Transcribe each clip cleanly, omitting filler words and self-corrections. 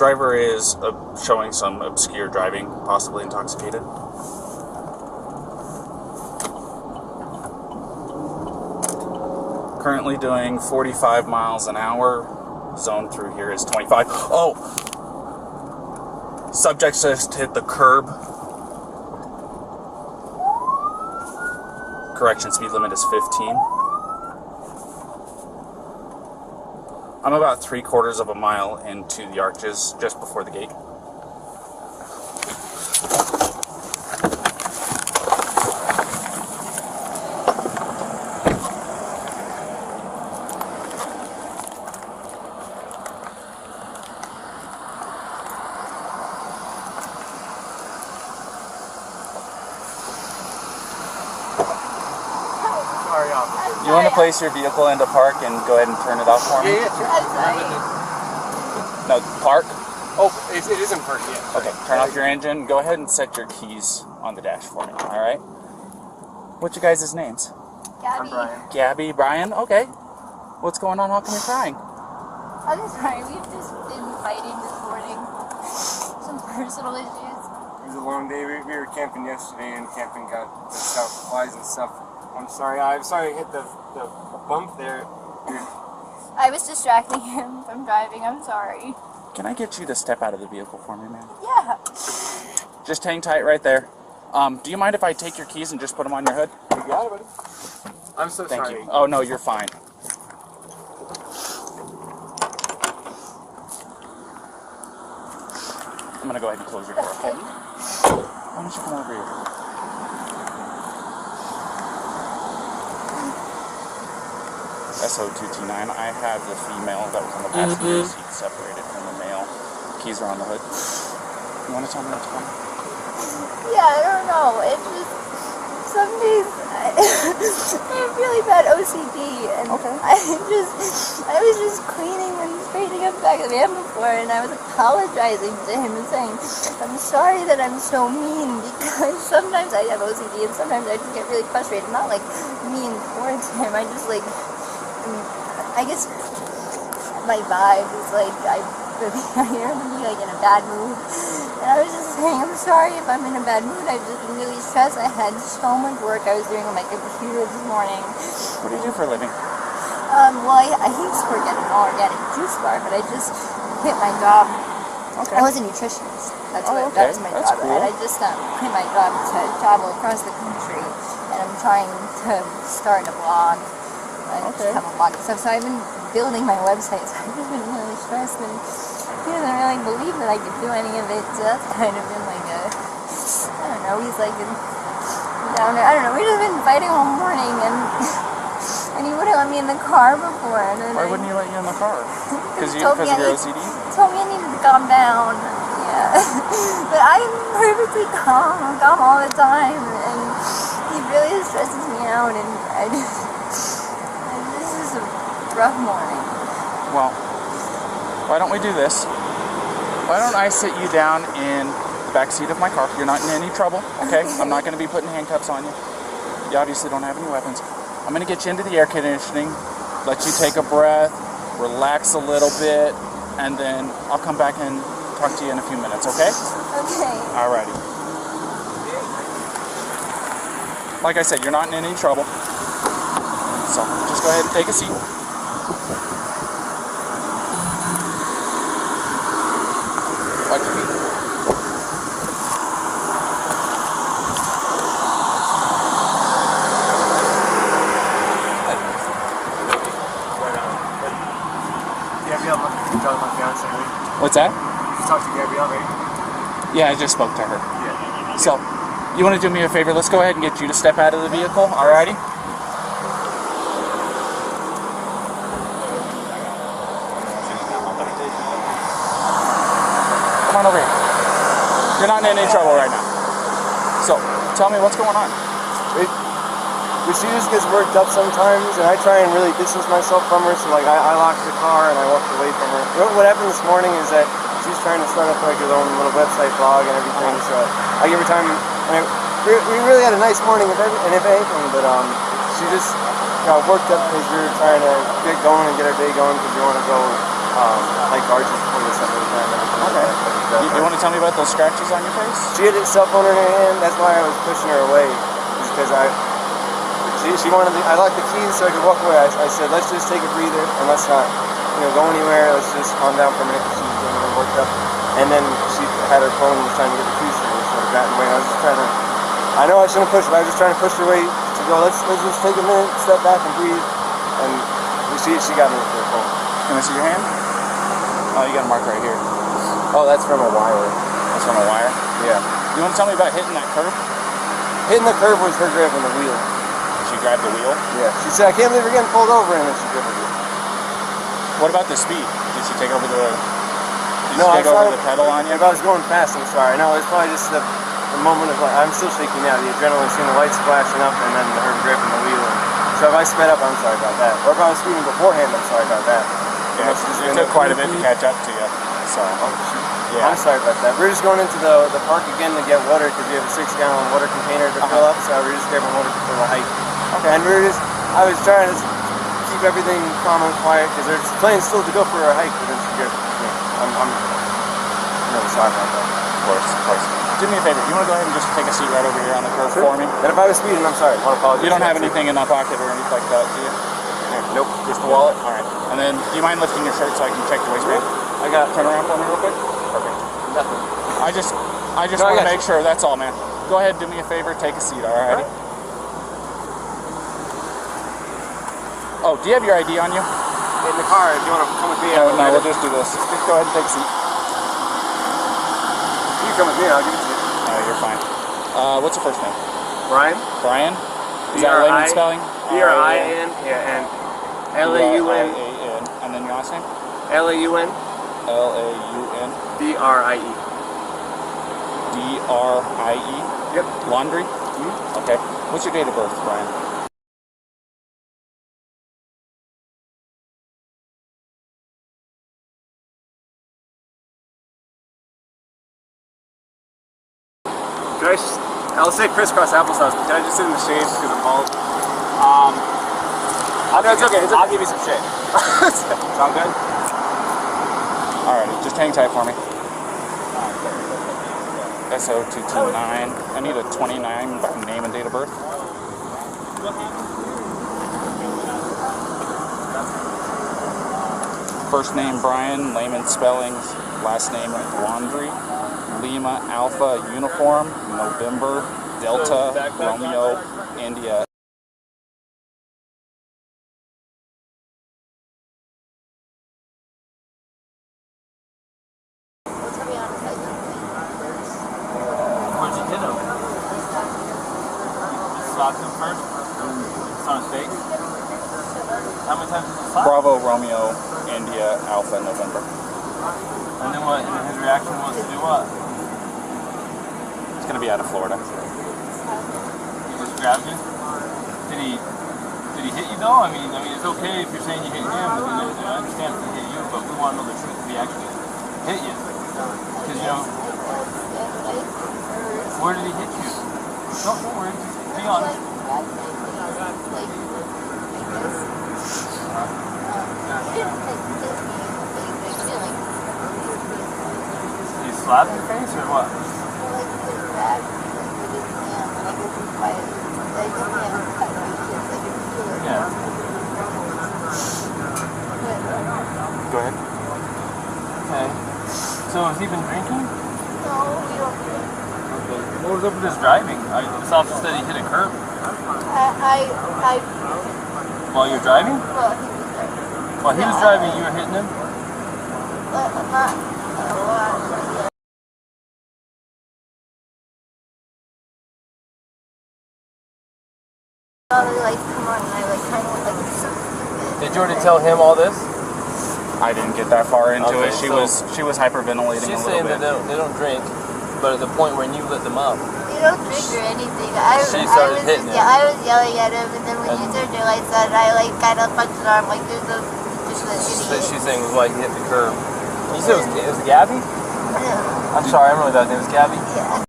Driver is showing some obscure driving, possibly intoxicated. Currently doing 45 miles an hour. Zone through here is 25. Oh! Subject just hit the curb. Correction, speed limit is 15. I'm about 3/4 of a mile into the arches, just before the gate. You want to place your vehicle into park and go ahead and turn it off for me? No, park? Oh, it is in park, yeah. Okay, turn off your engine. Go ahead and set your keys on the dash for me, alright? What's your guys' names? Gabby. I'm Brian. Gabby, Brian? Okay. What's going on? How come you're crying? I'm sorry, we've just been fighting this morning. Some personal issues. It was a long day. We were camping yesterday, and camping got flies and stuff. I'm sorry I hit the bump there. I was distracting him from driving, I'm sorry. Can I get you to step out of the vehicle for me, man? Yeah. Just hang tight right there. Do you mind if I take your keys and just put them on your hood? You got it, buddy. I'm so Thank sorry. you. Oh, no, you're fine. I'm going to go ahead and close your door, okay? Why don't you come over here? SO2T9. I have the female that was on the passenger seat separated from the male. Keys are on the hood. You want to tell me what's going on? Yeah, I don't know. It's just, some days I have really bad OCD, and Okay. I was just cleaning and straightening up the back of the van before, and I was apologizing to him and saying, I'm sorry that I'm so mean, because sometimes I have OCD, and sometimes I just get really frustrated. Not like mean towards him, I just like, I guess my vibe is like, I hear him be like in a bad mood. And I was just saying, I'm sorry if I'm in a bad mood. I've just been really stressed. I had so much work I was doing on my computer this morning. What do you do for a living? Well, I used to work at an all-organic juice bar, but I just quit my job. Okay. I was a nutritionist. That was my That's job. cool. And I just quit my job to travel across the country. And I'm trying to start a blog. I just have a blog and stuff. So I've been building my website. So I've just been really stressed, and he doesn't really believe that I could do any of it. So that's kind of been like a, I don't know, he's like down there. I don't know, we've just been fighting all morning, and he wouldn't let me in the car before. And then Why wouldn't he let you in the car? Because of your OCD? He told me I needed to calm down. Yeah. But I'm perfectly calm. I'm calm all the time, and he really stresses me out, and this is a rough morning. Well, why don't we do this? Why don't I sit you down in the back seat of my car? You're not in any trouble, okay? I'm not going to be putting handcuffs on you. You obviously don't have any weapons. I'm going to get you into the air conditioning, let you take a breath, relax a little bit, and then I'll come back and talk to you in a few minutes, okay? Okay. Alrighty. Like I said, you're not in any trouble. So just go ahead and take a seat. Watch your feet. Gabrielle, you talked to my fiance, right? What's that? You talked to Gabrielle, right? Yeah, I just spoke to her. Yeah. So, you want to do me a favor? Let's go ahead and get you to step out of the vehicle, alrighty? Come on over here. You're not in any trouble right now. So, tell me what's going on. She just gets worked up sometimes, and I try and really distance myself from her, so like I lock the car and I walk away from her. What happened this morning is that she's trying to start up like her own little website blog and everything, so I give her time, and we really had a nice morning, if anything, but she just got worked up because we were trying to get going and get our day going because we want to go like arches before the sun goes down and everything. Okay. Like that. You want to tell me about those scratches on your face? She had a cell phone in her hand. That's why I was pushing her away, because she wanted. I locked the keys so I could walk away. I said, let's just take a breather and let's not, go anywhere. Let's just calm down for a minute because she was getting really worked up. And then she had her phone and was trying to get the keys from me, so I got in the way. I was just trying to. I know I shouldn't push, but I was just trying to push her away to go. Let's just take a minute, step back, and breathe. And she got me with her phone. Can I see your hand? Oh, you got a mark right here. Oh, that's from a wire. That's from a wire? Yeah. You want to tell me about hitting that curb? Hitting the curb was her grabbing the wheel. She grabbed the wheel? Yeah. She said, I can't believe we're getting pulled over, and then she grabbed the wheel. What about the speed? Did she take over the... No, take over the pedal on you? If I was going fast, I'm sorry. No, it's probably just the moment of, like, I'm still shaking now. The adrenaline, seeing the lights flashing up, and then her grabbing the wheel. So if I sped up, I'm sorry about that. Or if I was speeding beforehand, I'm sorry about that. Yeah, it took quite a bit to catch up to you. So, yeah. I'm sorry about that. We're just going into the park again to get water because we have a 6-gallon water container to fill up. So we're just grabbing water for the hike. Okay. And I was trying to keep everything calm and quiet because they're planning still to go for a hike. But then she grabbed me. I'm really sorry about that. Of course. Do me a favor. You want to go ahead and just take a seat right over here on the curb for me? And if I was speeding, I'm sorry. I want to apologize. You don't have anything in that pocket or anything like that, do you? Nope. Just the wallet? All right. And then, do you mind lifting your shirt so I can check your waistband? Turn around for me real quick. Perfect. Nothing. I just want to make sure. That's all, man. Go ahead, do me a favor, take a seat, alrighty? Oh, do you have your ID on you? In the car, if you want to come with me. No, we'll just do this. Just go ahead and take a seat. You come with me, I'll give it to you. You're fine. What's your first name? Brian. Brian? Is that layman spelling? B-R-I-N, yeah, and L-A-U-N. And then your last name? L-A-U-N. L-A-U-N. D-R-I-E. D-R-I-E? Yep. Laundrie? Mm-hmm. Okay. What's your date of birth, Brian? I'll say crisscross applesauce, but can I just sit in the shade because I'm bald? It's okay. I'll give you some shade. Sound good? Alrighty, just hang tight for me. SO229. I need a 29 name and date of birth. First name Brian, layman spellings, last name Laundrie. Lima Alpha Uniform, November, Delta, Romeo, India. Where'd you hit him? Just slapped him first? It's on his face? How many times did you slap? Bravo, Romeo, India, Alpha, November. And then what? And his reaction was to do what? It's going to be out of Florida. He just grabbed you? Did he hit you though? I mean, it's okay if you're saying you hit him, but then I understand if he hit you, but we want to know the truth if he actually hit you. Because, where did he hit you? Don't worry, be honest. Did he slap your face or what? Yeah. Go ahead. Okay. So has he been drinking? No, we don't drink. Okay. What was up with his driving? This officer said he hit a curb. While you're driving? Well, he was driving. While he was driving, you were hitting him? Not a lot. Come on, and I kind of went something. Did you already tell him all this? I didn't get that far into Okay, it. She so was hyperventilating a she's little saying bit. that they don't drink, but at the point when you lit them up, They don't drink or anything. She started hitting him. Yeah, I was yelling at him, and then when you turned your lights on, I kind of punched his arm like there's no just an idiot. she's saying was why he hit the curb. You said it was Gabby? Yeah. I'm sorry, I remember that name. It was Gabby? Yeah.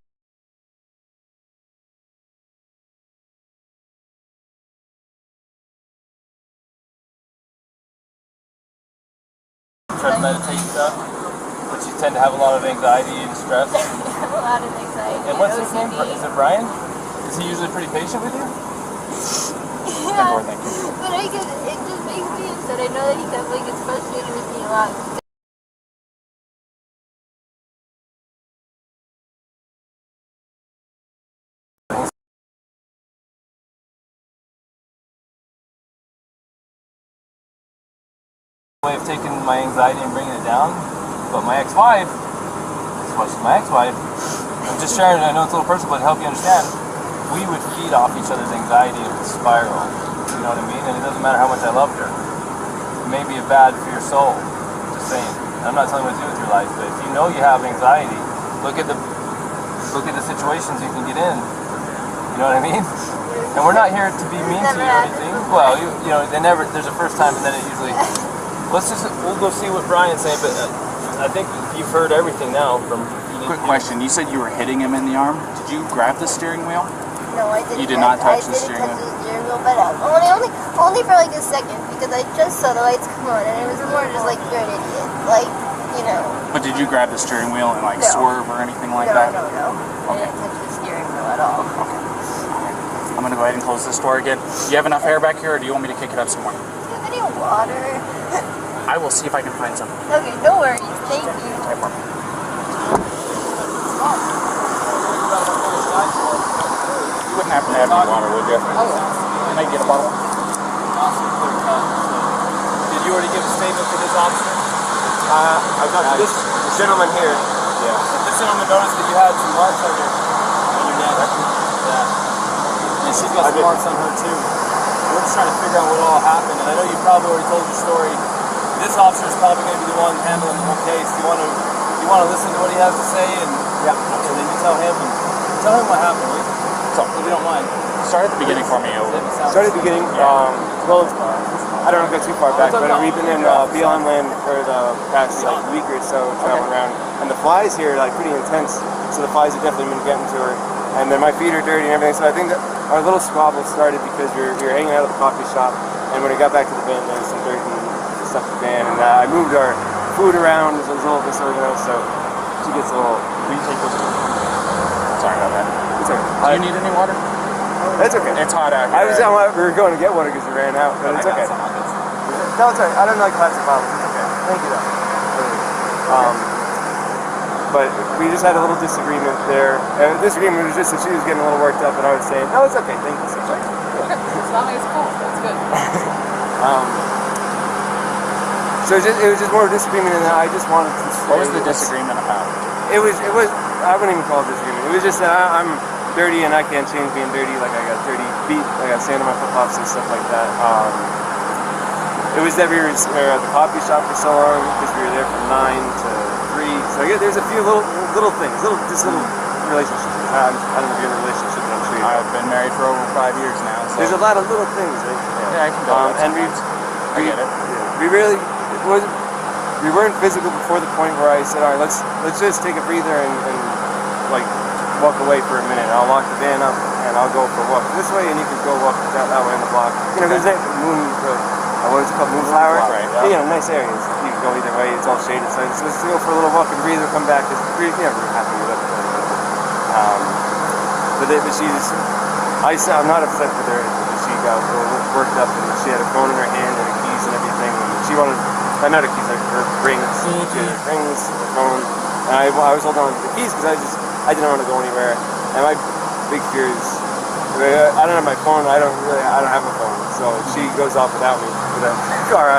try to meditate and stuff? But you tend to have a lot of anxiety and stress. I have a lot of anxiety. And what's his name? OCD. Is it Brian? Is he usually pretty patient with you? Yeah, but it just makes me upset. I know that he definitely gets frustrated with me a lot. Way of taking my anxiety and bringing it down, but my ex-wife, I'm just sharing, I know it's a little personal, but to help you understand, we would feed off each other's anxiety and it would spiral, you know what I mean? And it doesn't matter how much I loved her. It may be bad for your soul, just saying. I'm not telling you what to do with your life, but if you know you have anxiety, look at the situations you can get in, you know what I mean? And we're not here to be mean to you or anything. Well, you know, there's a first time and then it usually... We'll go see what Brian's saying, but I think you've heard everything now from... Quick question, you said you were hitting him in the arm. Did you grab the steering wheel? No, I didn't. You did not touch the steering wheel? I didn't touch the steering wheel, but only for like a second, because I just saw the lights come on, and it was more just like, you're an idiot. Like, you know. But did you grab the steering wheel and like No. swerve or anything like that? No. I didn't touch the steering wheel at all. Okay. I'm going to go ahead and close this door again. Do you have enough air back here, or do you want me to kick it up some more? Do you have any water? I will see if I can find some. Okay, no worries. Thank you. Type one. You wouldn't happen to have any water, would you? Can I get a bottle? Did you already give a statement to this officer? I've got this gentleman here. Yeah. This gentleman noticed that you had some marks on your neck. Yeah. And she's got some marks on her too. We're just trying to figure out what all happened. And I know you probably already told your story. This officer is probably going to be the one handling the whole case. Do you want to listen to what he has to say? And yeah, and then you tell him what happened. Will you? So, if you don't mind. Start at the beginning for me. Start at the beginning. Well, I don't want to go too far back, but we've been in BLM land for the past like week or so, traveling around, and the flies here are like pretty intense. So the flies have definitely been getting to her, and then my feet are dirty and everything. So I think that our little squabble started because we were hanging out at the coffee shop, and when we got back to the van, there was some dirt and stuff in the van, and I moved our food around. It was a little disorganized, so she gets a little. Will you take those? Sorry about that. It's okay. Do you need any water? That's okay. It's hot out here. We were going to get water because we ran out, but it's okay. No, it's okay. I don't like plastic bottles. It's okay. Thank you, though. But we just had a little disagreement there. Disagreement was just that she was getting a little worked up, and I was saying, no, it's okay. Thank you so much. Okay, as long as it's cool, that's good. So it was just more of a disagreement, and I just wanted to say... What was the disagreement about? It was, I wouldn't even call it disagreement. It was just that I'm dirty and I can't change being dirty. Like, I got dirty feet, I got sand on my flip-flops and stuff like that. It was that we were at the coffee shop for so long because we were there from 9 to 3. So there's a few little things, little relationships. I don't know if you're in a relationship, but I'm sure I've been married for over 5 years now. So. There's a lot of little things, right? Yeah, I can go. And I get it. We really... We weren't physical before the point where I said, all right, let's just take a breather and like walk away for a minute. I'll lock the van up and I'll go for a walk this way, and you can go walk that way in the block. You know, there's that what is it called, Moonflower? Right. Yeah. You know, nice areas. You can go either way. It's all shaded. So let's go for a little walk and breathe and come back. Because we're happy with it. I'm not upset with her. She got worked up and she had a phone in her hand and her keys and everything. And she wanted. Not her keys, like her rings. She had her rings, her phone, and I was holding on to the keys because I didn't want to go anywhere. And my big fear is I don't have my phone. I don't have a phone, so she goes off without me. With a car,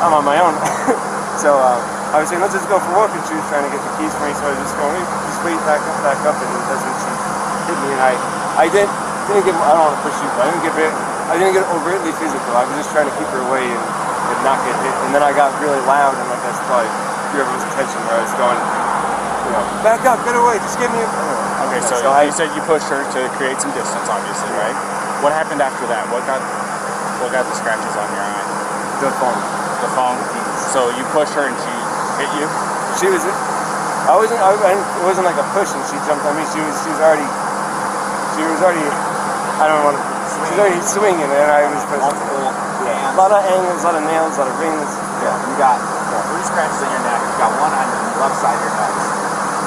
I'm on my own. So I was saying, let's just go for a walk, and she was trying to get the keys for me. So I was just going, just wait, back up, and that's when she hit me. And I didn't get. I don't want to push you, but I didn't get overtly physical. I was just trying to keep her away and not get hit, and then I got really loud, and like that's probably whoever's attention where I was going, you know, back up, get away, just give me a... Okay, so you said you pushed her to create some distance, obviously, right? What happened after that? What got the scratches on your eye? The phone. The phone? So you pushed her and she hit you? She was... it wasn't like a push and she jumped on me. She was already... I don't want to... She was already swinging, and I was... A lot of angles, a lot of nails, a lot of rings. Yeah, you got 3 scratches on your neck. You've got one on the left side of your nose.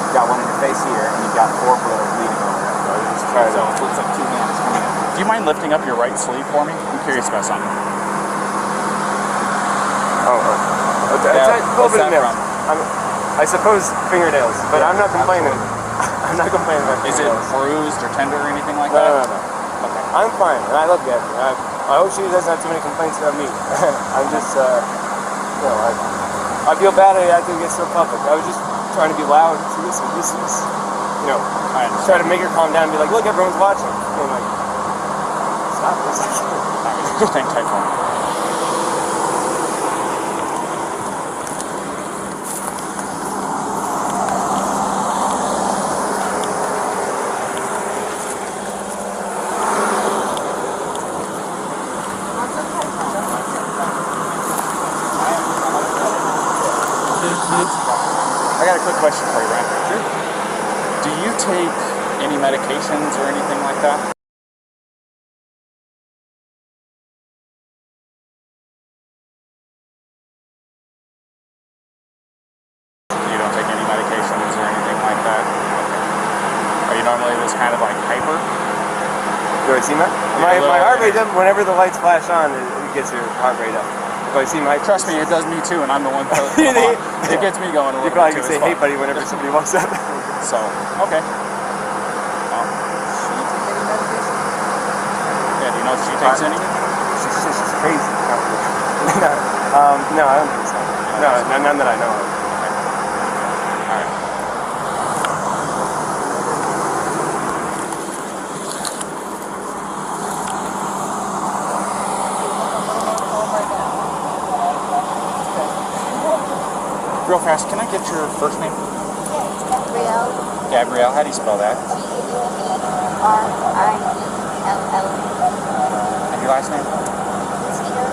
You've got one in your face here, and you've got 4 bleeding over it. So just try to. So it looks like 2 hands coming in. Do you mind lifting up your right sleeve for me? I'm curious about something. It's a little bit of nails. I suppose fingernails, but I'm not complaining. I'm not complaining about Is it fingernails. bruised or tender or anything like No. that? Okay. I'm fine, and I love Gabby. I hope she doesn't have too many complaints about me. I'm just, I feel bad I had to get so public. I was just trying to be loud to listen. This is, try to make her calm down and be like, look, everyone's watching. And like, stop for a second. Just hang tight for me. I got a quick question for you, Ryan. Sure. Do you take any medications or anything like that? You don't take any medications or anything like that? Okay. Are you normally this kind of like hyper? Do I see my heart rate up whenever the lights flash on? It gets your heart rate up. Do I see my? Trust me, it does me too, and I'm the one that it gets me going a little You probably bit can too. say, "Hey, buddy," whenever somebody walks up. So, okay. Well, yeah, do you know if she takes any? She's crazy. No, I don't think so. No, none that I know of. All right. Real fast, can I get your first name? Yeah, it's Gabrielle. Gabrielle, how do you spell that? G-A-B-R-I-E-L-L. And your last name? Petito.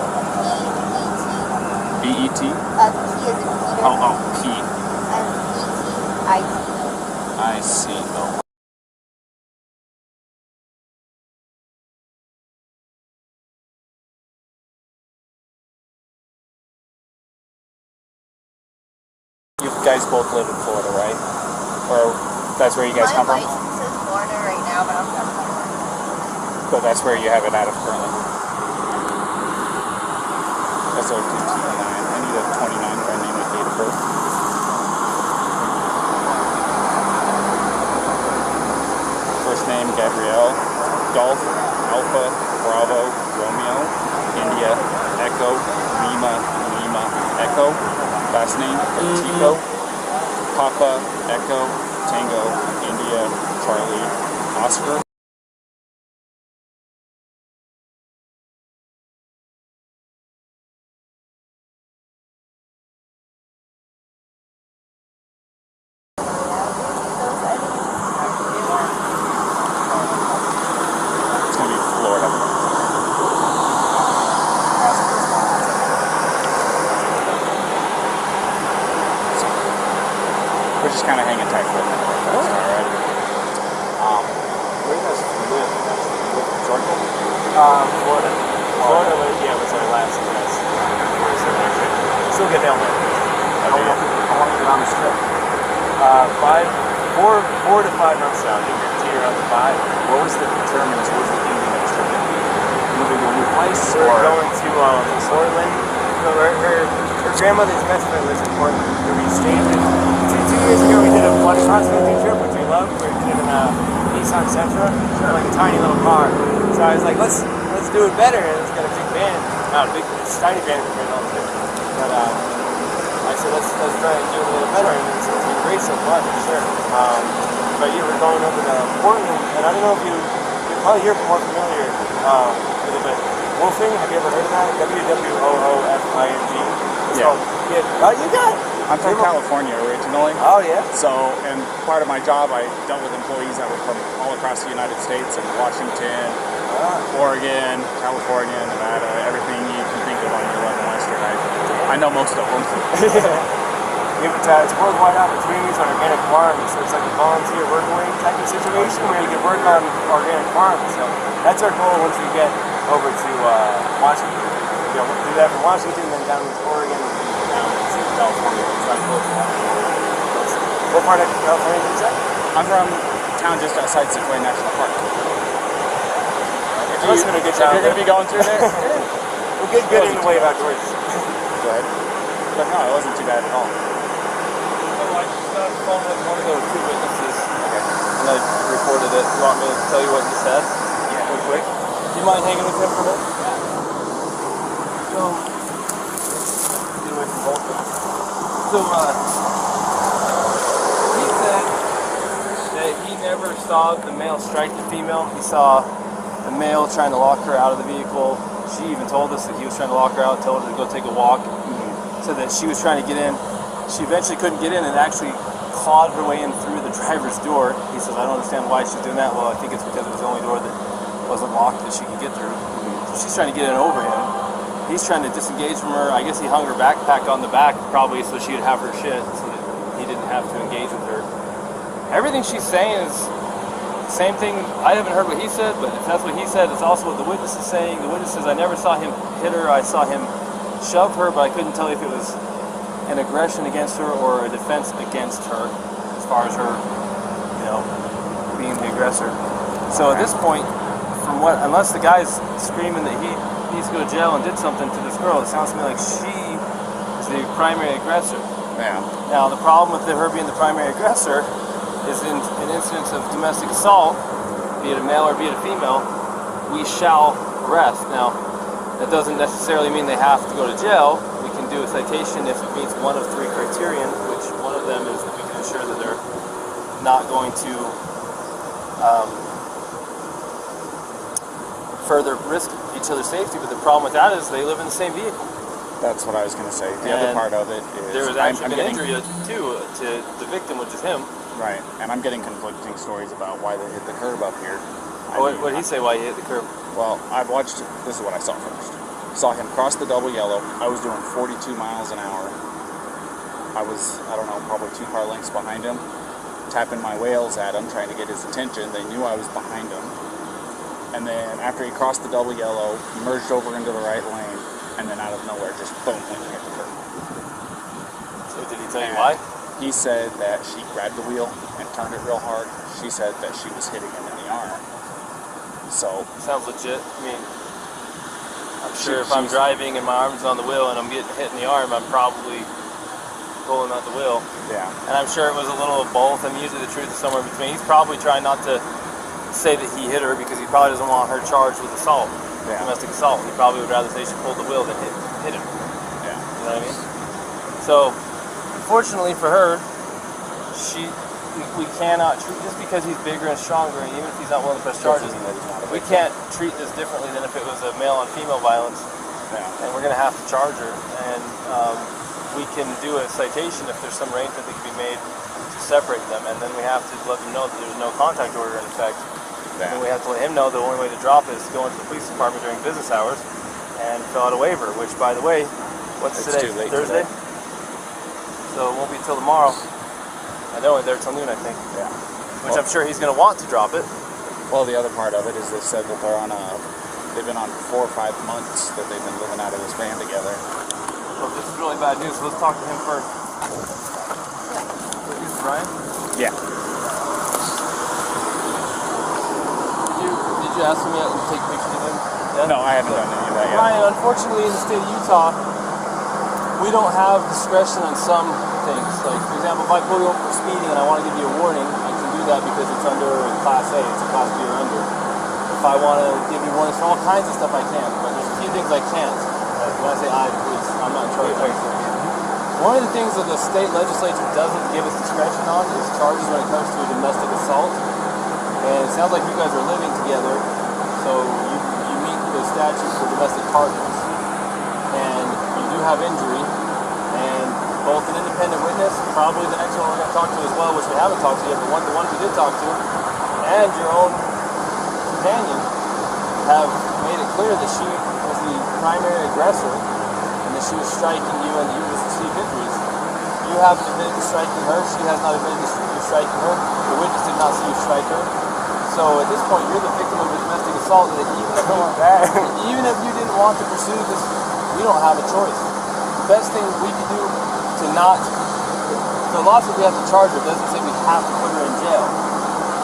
B-E-T? P as in Peter. Oh, P. And E-T-I-T. I see. Oh. You guys both live in Florida, right? Or that's where you guys come My from? license is Florida right now, but I'm from Florida. But that's where you have it out of currently. That's our 229. I need a 29 by name and date of birth. First name, Gabrielle. Golf, Alpha, Bravo, Romeo, India, Echo, Lima, Lima, Echo. Last name, Petito. Papa, Echo, Tango, India, Charlie, Oscar. It's going to be Florida. We're just kind of hanging tight for a minute. All right. Where do you guys live? Georgia? Florida. Florida, yeah, was our last address. Still get down there. How long have you been on this trip? 4 to 5 months now. I think you're on the 5. What was the determinants? What was the ending of this trip going to be? Moving to a new place? We're Or going to Portland. No, her grandmother's best friend lives in Portland. We stayed in 2 years ago. We did a blood cross-country trip, which we loved. We did in a Nissan Sentra, like a tiny little car. So I was like, let's do it better. And it's got a big van. Not a big, it's a tiny van compared to all the different. But I said, let's try and do it a little better. And it's been great so far, for sure. But yeah, we're going over to Portland, and I don't know if you're probably here more familiar with it, but Wolfing, have you ever heard of that? W-W-O-O-F-I-N-G. Yeah. You got it. I'm from California originally. Oh, yeah? So, and part of my job, I dealt with employees that were from all across the United States, and Washington, Oregon, California, Nevada, everything you can think of on your level western. I know most of them. It's worldwide opportunities on organic farms, so it's like a volunteer workaway type of situation where you can work on organic farms. So that's our goal once we get over to Washington. We'll do that from Washington, then down to Oregon, and then down to California. It's not close to that. What part of California did you say? I'm from a town just outside Sequoia National Park. If you're going to be going through there, we'll get good in the way of outdoors. go ahead. But no, it wasn't too bad at all. So I just got on the phone with one of the two witnesses, and I recorded it. You want me to tell you what he said? Yeah. Real quick. Do you mind hanging with him for a minute? So, get away from both of them. So, he said that he never saw the male strike the female. He saw the male trying to lock her out of the vehicle. She even told us that he was trying to lock her out, told her to go take a walk, so that she was trying to get in. She eventually couldn't get in and actually clawed her way in through the driver's door. He says, I don't understand why she's doing that. Well, I think it's because it was the only door that wasn't locked that she could get through. So she's trying to get in over him. He's trying to disengage from her. I guess he hung her backpack on the back probably so she'd have her shit so that he didn't have to engage with her. Everything she's saying is the same thing. I haven't heard what he said, but if that's what he said, it's also what the witness is saying. The witness says, I never saw him hit her. I saw him shove her, but I couldn't tell if it was an aggression against her or a defense against her as far as her, being the aggressor. So at this point, unless the guy's screaming that he needs to go to jail and did something to this girl, it sounds to me like she is the primary aggressor. Yeah. Now, the problem with her being the primary aggressor is in incidents of domestic assault, be it a male or be it a female, we shall arrest. Now, that doesn't necessarily mean they have to go to jail. We can do a citation if it meets one of three criterion, which one of them is that we can ensure that they're not going to further risk each other's safety. But the problem with that is they live in the same vehicle. That's what I was going to say. The other part of it is there was actually an injury too to the victim, which is him. Right, and I'm getting conflicting stories about why they hit the curb up here. What did he say why he hit the curb? Well, I've watched, this is what I saw first. Saw him cross the double yellow. I was doing 42 miles an hour. I was, probably 2 car lengths behind him, tapping my whales at him, trying to get his attention. They knew I was behind him. And then after he crossed the double yellow, he merged over into the right lane, and then out of nowhere, just boom, went and hit the curb. So did he tell you why? He said that she grabbed the wheel and turned it real hard. She said that she was hitting him in the arm. So sounds legit. I mean, I'm sure if I'm driving and my arm's on the wheel and I'm getting hit in the arm, I'm probably pulling out the wheel. Yeah. And I'm sure it was a little of both. I mean, usually the truth is somewhere between. He's probably trying not to say that he hit her because he probably doesn't want her charged with assault, domestic assault. He probably would rather say she pulled the wheel than hit him. Yeah. You know what I mean? So, fortunately for her, we cannot treat, just because he's bigger and stronger, and even if he's not willing to press charges, we can't treat this differently than if it was a male on female violence. Yeah. And we're going to have to charge her, and we can do a citation if there's some arrangement that can be made to separate them, and then we have to let them know that there's no contact order in effect. Yeah. And we have to let him know the only way to drop it is to go into the police department during business hours and fill out a waiver, which, by the way, what's It's today? too late Thursday? today. So it won't be till tomorrow. And they're only there till noon, I think. Yeah. Which I'm sure he's going to want to drop it. Well, the other part of it is they said that they've been on 4 or 5 months that they've been living out of this van together. So this is really bad news. So let's talk to him first. So here's Brian. Yeah. Did you ask me to take pictures of him? Yeah? No, I haven't done any of that yet. Brian, unfortunately in the state of Utah, we don't have discretion on some things. Like, for example, if I pull you over for speeding and I want to give you a warning, I can do that because it's under Class A, it's a Class B or under. If I want to give you warnings for all kinds of stuff, I can, but there's a few things I can't. Like, when I say I, please, I'm not in charge of anything. One of the things that the state legislature doesn't give us discretion on is charges when it comes to a domestic assault. And it sounds like you guys are living together, so you meet the statute for domestic partners. And you do have injury, and both an independent witness, probably the next one we're going to talk to as well, which we haven't talked to yet, but the ones we did talk to, and your own companion have made it clear that she was the primary aggressor and that she was striking you and that you received injuries. You haven't admitted to striking her, she has not admitted to you striking her, the witness did not see you strike her. So at this point, you're the victim of a domestic assault that even if you didn't want to pursue this, we don't have a choice. The best thing we can do to to not. The law says we have to charge her. It doesn't say we have to put her in jail.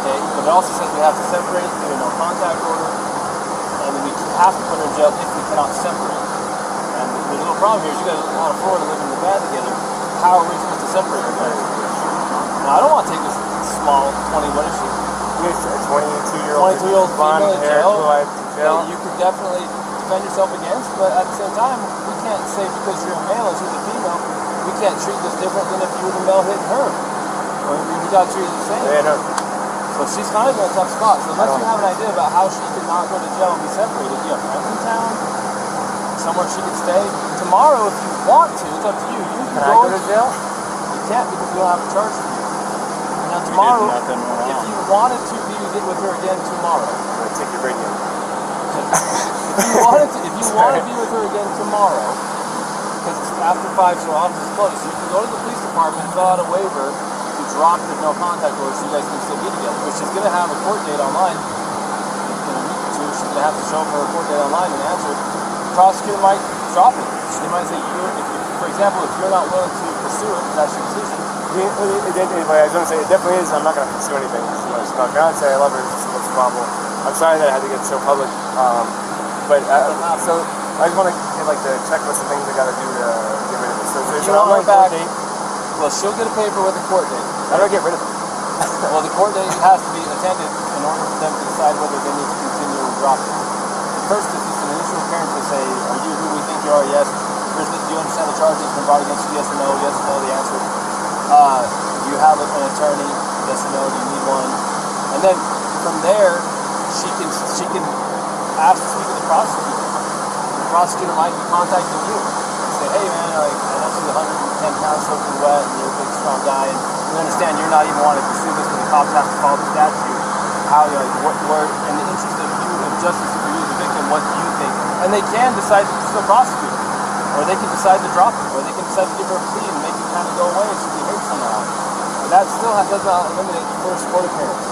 Okay, but it also says we have to separate through a no contact order, and then we have to put her in jail if we cannot separate. And the little problem here is you guys are out of Florida living in the van together. How are we supposed to separate you guys? Now I don't want to take this small 20. What is she? He's a 22-year-old. 22-year-old blonde female in hair, jail. blue-eyed jail. That you could definitely defend yourself against, but at the same time, we can't say because you're a male and she's a female, we can't treat this different than if you were the male hitting her. Or we got to treat it the same. Yeah, no. So she's kind of in a tough spot. So unless you have an idea about how she could not go to jail and be separated, do you have friends in town? Somewhere she could stay? Tomorrow, if you want to, it's up to you. You Can I go to jail? You can't because we don't have a charge for you. Now tomorrow, if you wanted to be with her again tomorrow, I'm going to take your radio. if you want to be with her again tomorrow, because it's after 5, so office is closed, so you can go to the police department and fill out a waiver to drop the no contact order so you guys can still be together. But she's going to have a court date online in a week or two. She's going to have to show up for a court date online and answer. The prosecutor might drop it. She might say, for example, if you're not willing to pursue it, that's your decision. Anyway, I was going to say, it definitely is. I'm not going to pursue anything. She's my fiance. I love her. It's a problem. I'm sorry that I had to get so public. But so I just want to get like the checklist of things I got to do to get rid of it. So there's an online court date. Well, she'll get a paper with a court date. How do I get rid of it? Well, the court date has to be attended in order for them to decide whether they need to continue or drop it. First, it's just an initial appearance to say, are you who we think you are? Yes. Do you understand the charges been brought against you? Yes or no? Yes or no, the answer. Do you have an attorney? Yes or no? Do you need one? And then from there, she can ask to speak to the prosecutor. The prosecutor might be contacting you and say, hey man, I know she's 110 pounds soaking wet and you're a big strong guy and you understand you're not even wanting to pursue this but the cops have to follow the statute. How where in the interest of you of justice for you the victim, what do you think? And they can decide to still prosecute her. Or they can decide to drop it, or they can decide to give her a plea and make it kind of go away if she behaves somehow. But that still does not eliminate the first court appearance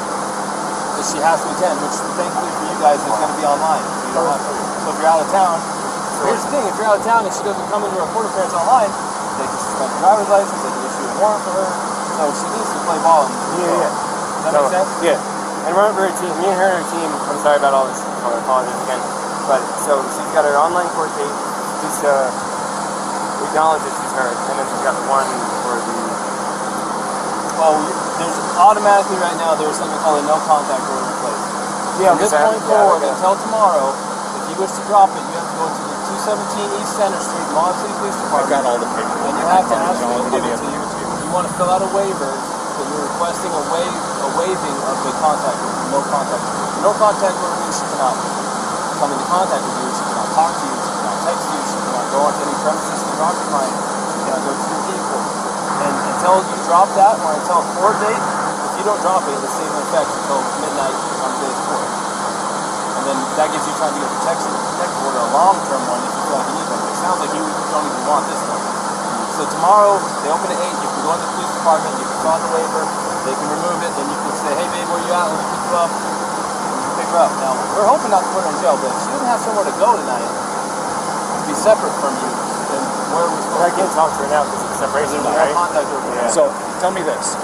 that she has to attend, which thankfully for you guys is going to be online. So you don't have to. So if you're out of town, here's the thing: if you're out of town and she doesn't come into her court appearance online, they can suspend her driver's license, they can issue a warrant for her. So she needs to play ball. Yeah. Does that make sense? Yeah. And remember her team, me and her and her team. I'm sorry about all this. I apologize again. But so she's got her online court date. Just acknowledge that she's hurt, and then she's got one for the. Well, there's automatically right now there's something called a no contact order in place. Yeah, from this point forward until tomorrow, if you wish to drop it, you have to go to the 217 East Center Street, Moab City Police Department. I've got all the paperwork. And you have to ask them to give it to you. You want to fill out a waiver that you're requesting a waiving of the contact order, no contact order. No contact order means she cannot come into contact with you, she cannot talk to you, she cannot text you, she cannot go onto any premises you're occupying, she cannot go to your vehicle. And until you drop that, or until a court date, if you don't drop it, it'll stay in effect until midnight on the day of court. And then that gives you time to get a protective order, a long-term one if you feel like you need one. It sounds like you don't even want this one. So tomorrow, they open at 8, you can go into the police department, you can fill out the waiver, they can remove it, then you can say, hey babe, where you at? Let me pick you up. Pick her up. Now, we're hoping not to put her in jail, but if she doesn't have somewhere to go tonight, to be separate from you, then where are we supposed to I can't talk to her now because it's separation, there's right? no contact over there. So tell me this: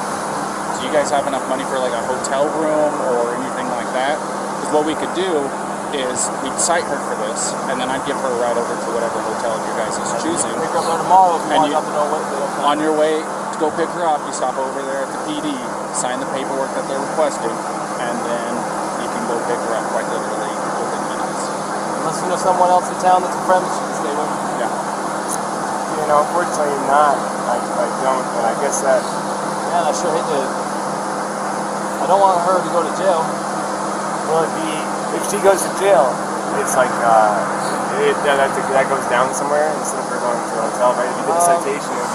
do you guys have enough money for like a hotel room or anything like that? Because what we could do is we'd cite her for this, and then I'd give her a ride over to whatever hotel you guys is choosing. Pick her up there tomorrow if you And want to know what they don't come. On your way to go pick her up, you stop over there at the PD, sign the paperwork that they're requesting, and then you can go pick her up quite literally within minutes. Unless you know someone else in town that's a friend that you can stay with. Yeah. You know, unfortunately not. I don't, and I guess that. Man, I sure hate to. I don't want her to go to jail. Will it be if she goes to jail? It's like that goes down somewhere instead of her going to a hotel. Right? If you did a citation, It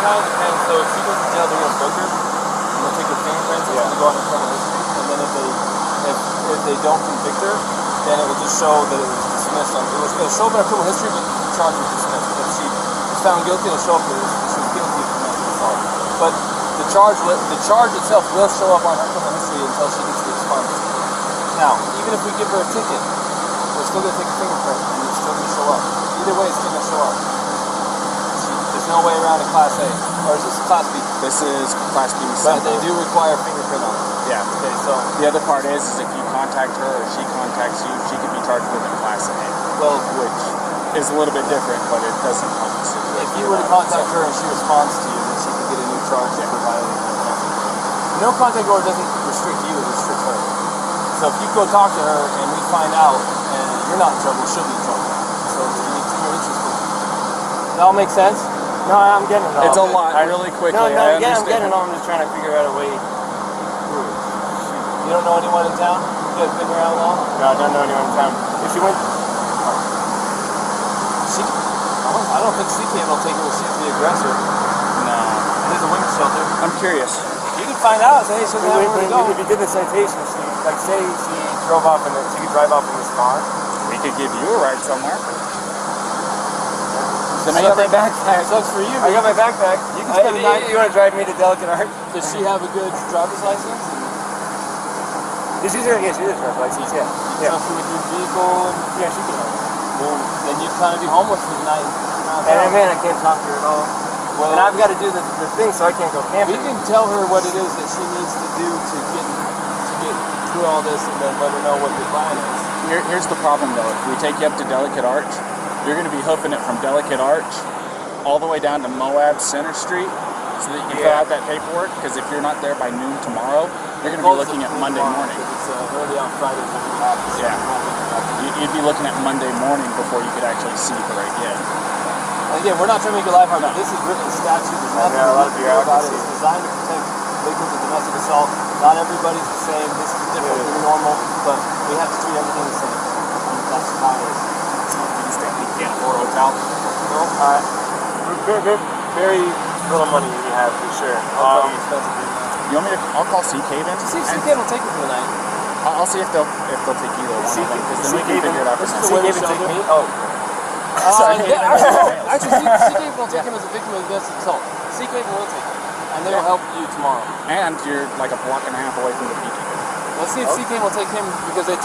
kind of depends. So if she goes to jail, they're gonna book her. And they'll take her fingerprints and go on her criminal history. And then if they don't convict her, then it will just show that it was dismissed. It'll show up in her criminal history, but the charge was dismissed. If she was found guilty, it'll show up that she was guilty of domestic assault. But the charge itself will show up on her criminal history until she gets the expunged. Now, even if we give her a ticket, we're still gonna take a fingerprint and it's still gonna show up. Either way, it's still gonna show up. Does there's no way around a Class A, or is this Class B? This is Class B. But they do require fingerprint on it. Yeah. Okay, so The other part is if you contact her or she contacts you, she could be charged with a Class A, well, which is a little bit different, but it doesn't help the situation. if you were to contact her and she responds to you, then she could get a new charge for violating the contact order. No contact order doesn't restrict you; it restricts her. So if you go talk to her and we find out and you're not in trouble, she'll be in trouble. So you need to your interest. That all make sense? No, I'm getting it all. It's a lot, really quickly. No, I yeah, I'm understand. getting it all. I'm just trying to figure out a way. You don't know anyone in town? You guys been around long? No, I don't know anyone in town. If she went, I don't think CKM will take her if she's the aggressor. No. There's a women's shelter. I'm curious. You can find out. Say, hey, she doesn't have anywhere to go. if you did the citation, like say she drove off in she could drive off in this car. We could give you a ride somewhere. I got my backpack. Sucks for you. I got my backpack. You can spend the night. You want to drive me to Delicate Art? Does she have a good driver's license? She does drive license. Yeah. Yeah. Trust her with your vehicle? Yeah, she can. Well, then you'd kind of be homeless for the night. And man, I can't talk to her at all. Well, and I've got to do the thing, so I can't go camping. we can tell her what it is that she needs to do to get through all this, and then let her know what the plan is. Here's the problem, though. If we take you up to Delicate Arch, you're going to be hoofing it from Delicate Arch all the way down to Moab Center Street so that you can fill out that paperwork, because if you're not there by noon tomorrow, you're going to be looking at Monday morning. It's early on Fridays when we have this. Yeah. You'd be looking at Monday morning before you could actually see her again. And again, we're not trying to make your life hard. This is written in statute. There's nothing a lot of to do about it. bureaucracy. It's designed to protect victims of domestic assault. Not everybody's the same. This is different than normal, but we have to treat everything the same. And that's how it is. You can't afford a hotel. No, very little money we have for sure. You want me to? I'll call Sea Cave in. See if CK will take you for the night. I'll see if they'll take either one of them, because then we can figure it out from This is there. the way Take take me? me. Oh. Actually, CK will take him as a victim of domestic assault. CK will take him, and they will help you tomorrow. And you're like a block and a half away from the PG. Let's see if CK will take him, because they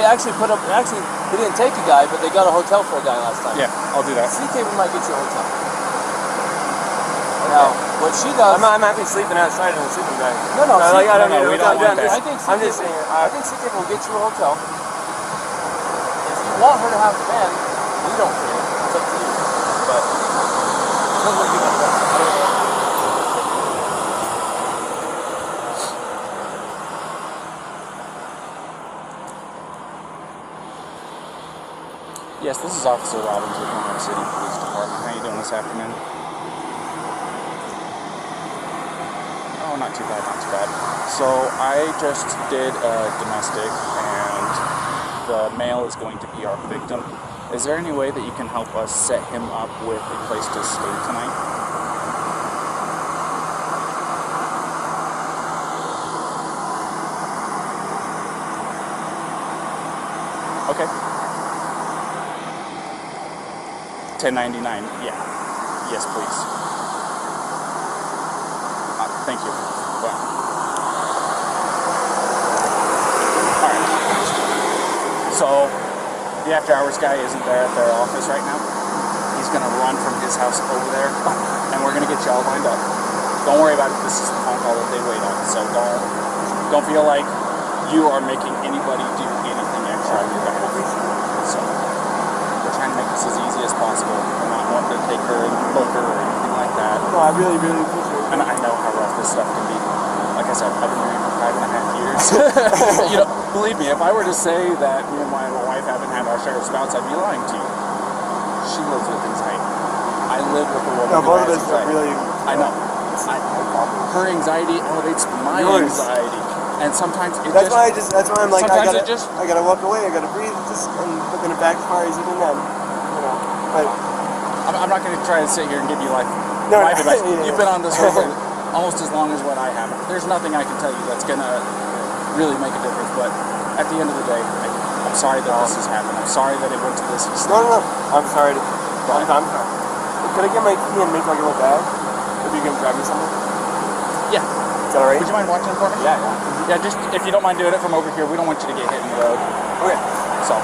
actually they didn't take a guy, but they got a hotel for a guy last time. Yeah, I'll do that. CK might get you a hotel. Now, what she does... I'm happy sleeping outside in a sleeping bag. No, we don't want that. I'm just saying, I think CK will get you a hotel. If you want her to have a van, we don't care. It's up to you. But it doesn't look good. I don't know. Yes, this is Officer Robbins with Moab City Police Department. How you doing this afternoon? Oh, not too bad, not too bad. So I just did a domestic, and the male is going to be our victim. Is there any way that you can help us set him up with a place to stay tonight? Okay. $10.99. Yeah. Yes, please. Thank you. Well. All right. So the after hours guy isn't there at their office right now. He's gonna run from his house over there, and we're gonna get you all lined up. Don't worry about it. This is the phone call that they wait on. So don't feel like you are making anybody do anything extra on your behalf. So we're trying to make this as easy as possible. We're not wanting to take her and book her or anything like that. No, I really appreciate it. And I know how rough this stuff can be. Like I said, I've been married for 5.5 years. You know, believe me, if I were to say that me and my wife haven't had our share of spouts, I'd be lying to you. She lives with anxiety. I live with a woman No, who both of has us are anxiety. really... I know. Her anxiety elevates my Yours. anxiety. And sometimes it That's why I'm like, I sometimes gotta walk away, I gotta breathe, and looking it backfires even then, you know, but... I'm not going to try to sit here and give you life No, advice. yeah. You've been on this road for almost as long as what I have. There's nothing I can tell you that's going to really make a difference, but at the end of the day, I'm sorry that this has happened. I'm sorry that it went to this extent. No, I'm sorry. I'm sorry. Could I get my key and make like a little bag? If you can grab me something? Yeah. Is that alright? Would you mind watching for me? Yeah. Yeah, just if you don't mind doing it from over here, we don't want you to get hit in the road. Okay. So.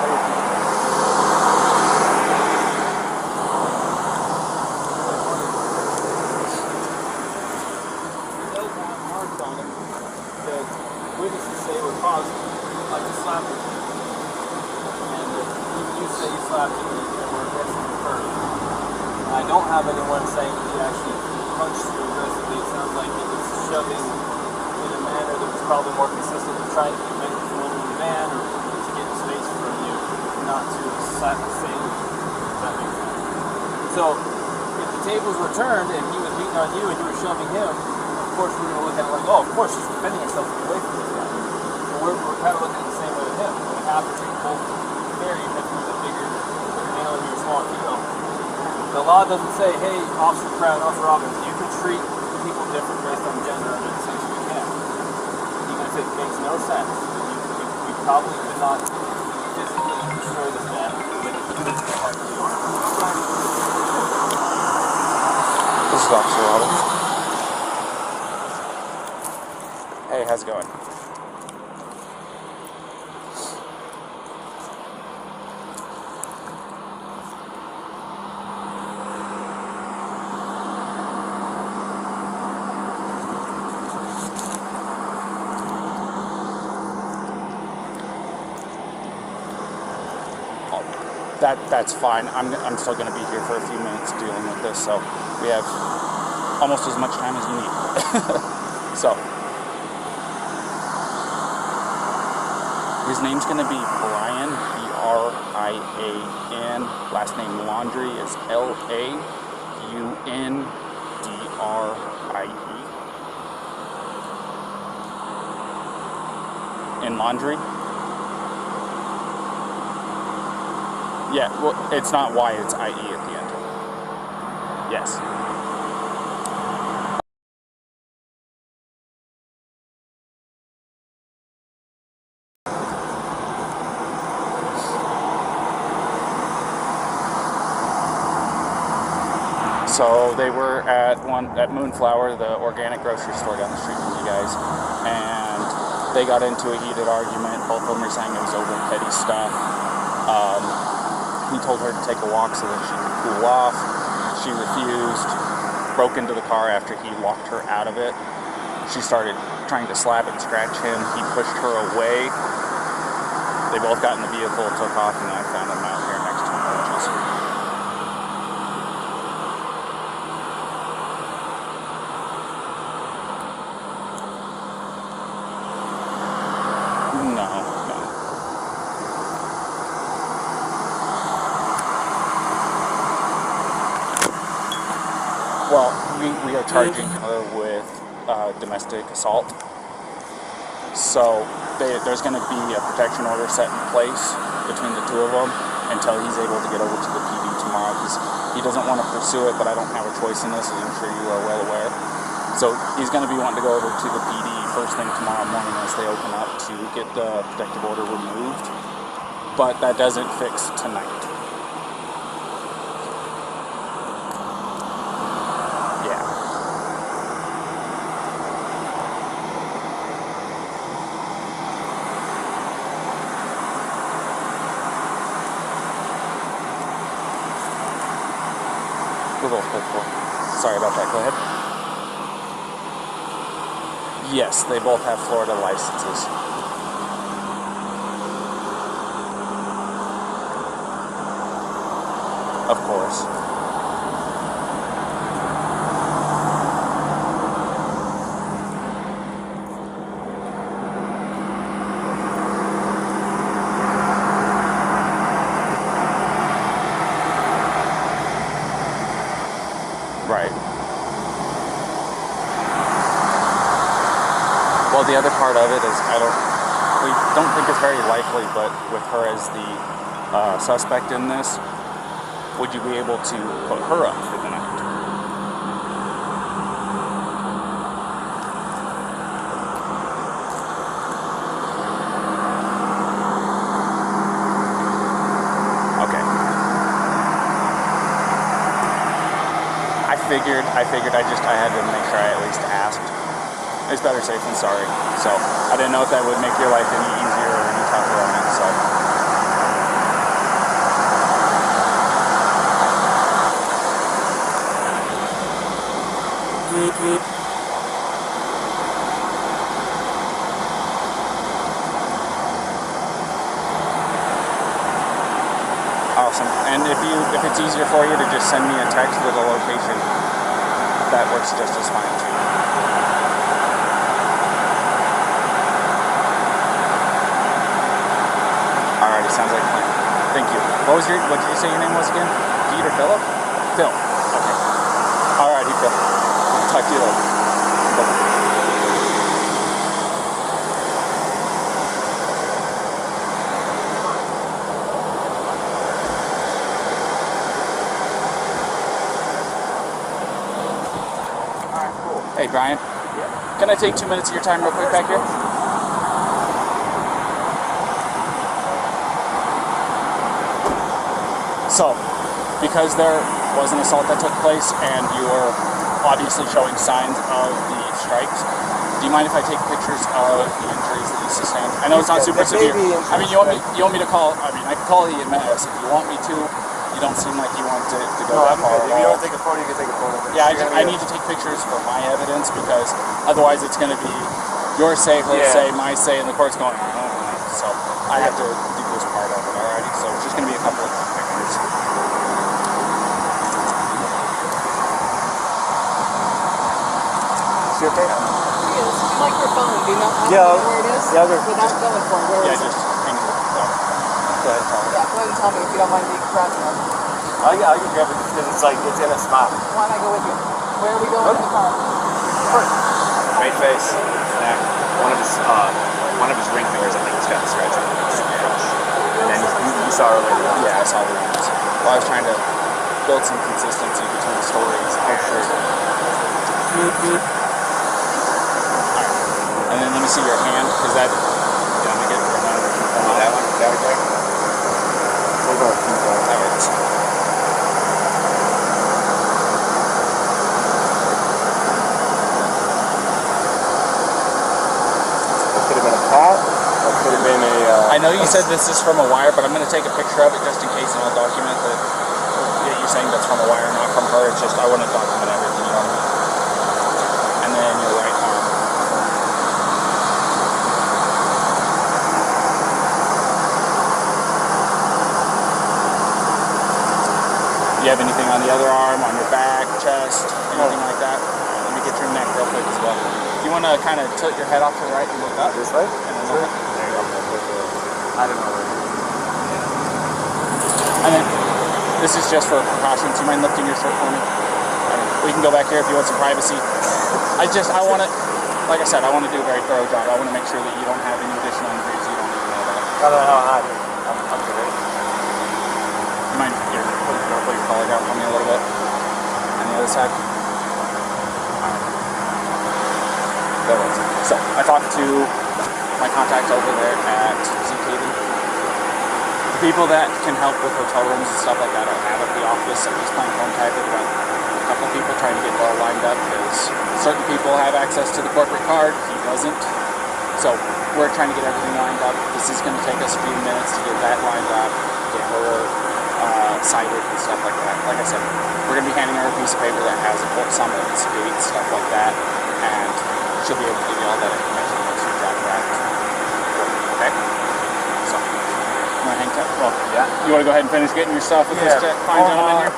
tragedy and we're missing the person. I don't have anyone saying that he actually punched you aggressively. It sounds like he was shoving in a manner that was probably more consistent with trying to prevent you from moving the van or to get space from you, not to slap the same. Does that make sense? So, if the tables were turned and he was beating on you and you were shoving him, of course we're going to look at it like, oh, of course he's defending himself away from this guy. But we're kind of looking at it the same way with him. We have to treat both fair, even if he was a bigger male and you're a small female. The law doesn't say, hey, Officer Crown, Officer Robbins, you can treat people different based on gender under the section you can. Even if it makes no sense, you probably could not physically destroy this man with the heart of the arm. This is Officer Robbins. Hey, how's it going? That's fine. I'm still going to be here for a few minutes dealing with this, so we have almost as much time as you need. So, his name's going to be Brian, B-R-I-A-N. Last name Laundrie is L-A-U-N-D-R-I-E. In Laundrie? Yeah, well, it's not Y, it's I-E at the end. Yes. So they were at Moonflower, the organic grocery store down the street from you guys, and they got into a heated argument. Both of them were saying it was over petty stuff. He told her to take a walk so that she could cool off. She refused, broke into the car after he locked her out of it. She started trying to slap and scratch him. He pushed her away. They both got in the vehicle, took off, and I found him out here next to him. No. Well, we are charging her with domestic assault. So there's going to be a protection order set in place between the two of them until he's able to get over to the PD tomorrow, because he doesn't want to pursue it, but I don't have a choice in this, as I'm sure you are well aware. So he's going to be wanting to go over to the PD first thing tomorrow morning as they open up to get the protective order removed. But that doesn't fix tonight. Sorry about that, go ahead. Yes, they both have Florida licenses. Of course. Right. Well, the other part of it is we don't think it's very likely, but with her as the suspect in this, would you be able to put her up for the night? I figured I had to make sure I at least asked. It's better safe than sorry. So I didn't know if that would make your life any easier or any tougher on it. So. Awesome. And if it's easier for you to just send me a text with a location, that works just as fine too. Alrighty, sounds like a plan. Thank you. What did you say your name was again? Pete or Philip? Phil. Okay. Alrighty, Phil. I'll talk to you later. Bye-bye. Hey, Brian. Yeah. Can I take 2 minutes of your time real quick back here? So, because there was an assault that took place and you were obviously showing signs of the strikes, do you mind if I take pictures of the injuries that you sustained? I know it's not super severe. I mean, you want me to call, I mean, I can call the EMS if you want me to. You don't seem like you want to go that far at all. If you want to take a photo, you can take a photo. Yeah, I need to take pictures for my evidence because otherwise it's going to be your say, her say, my say, and the court's going, oh. So I have to do this part of it, alrighty? So it's just going to be a couple of pictures. Is she okay? Yes. Microphone, do you know where it is? Yeah, without going for it, where is it? Just hang it. Go ahead, tell me. Yeah, go ahead and tell me if you don't mind me grabbing it. I can grab it because it's like, it's in a spot. Why don't I go with you? Where are we going in the car? Right face, neck. One of his ring fingers, I think, has got a scratch on it. Super fresh. And then you saw earlier. Yeah, I saw the rings. Well, I was trying to build some consistency between the stories. Oh, sure. And then let me see your hand, because that, yeah, let me get That one? That right there? That hurts. Could have been a pat, or could have been a... I know you said this is from a wire, but I'm going to take a picture of it just in case, and I'll document that you're saying that's from a wire, not from her. It's just I want to document everything, you know what I mean? And then your right arm. Do you have anything on the other arm, on your back, chest, anything like that? Let me get your neck real quick as well. You want to kind of tilt your head off to the right and look up? This way? And then look up. There you go. I don't know. And then, this is just for precautions. Do you mind lifting your shirt for me? We can go back here if you want some privacy. I want to, like I said, I want to do a very thorough job. I want to make sure that you don't have any additional injuries you don't need to know about. I don't know how hot. I'm good. You mind here, put your collar down for me a little bit? On the other side? There it is. So, I talked to my contact over there at ZKD. The people that can help with hotel rooms and stuff like that are out of the office. I'm just playing phone tag with a couple people trying to get it all lined up because certain people have access to the corporate card, he doesn't. So, we're trying to get everything lined up. This is going to take us a few minutes to get that lined up, get her cited and stuff like that. Like I said, we're going to be handing her a piece of paper that has a port summons, date, stuff like that, and she'll be able to give you all that information once you drop her out. Okay? So, you want to hang tight? Well, Yeah. you want to go ahead and finish getting your stuff with this fine gentleman here?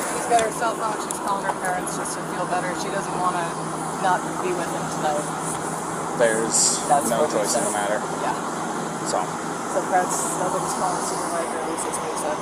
She's got her cell phone, she's calling her parents just to feel better. She doesn't want to not be with him tonight. There's That's no what he choice in the said. matter. Yeah. So, So that's nobody's calling the supervisor, at least that's what he said.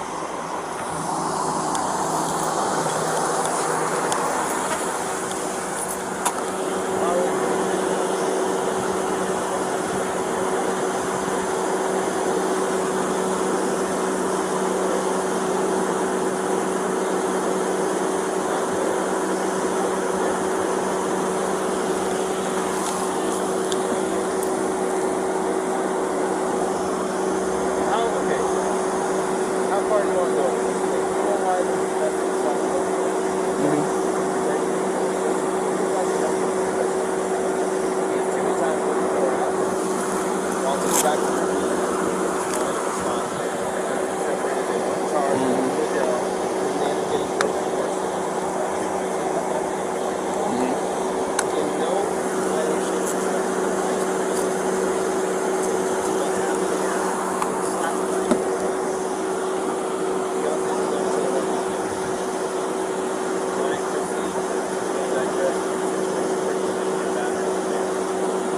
How far do you want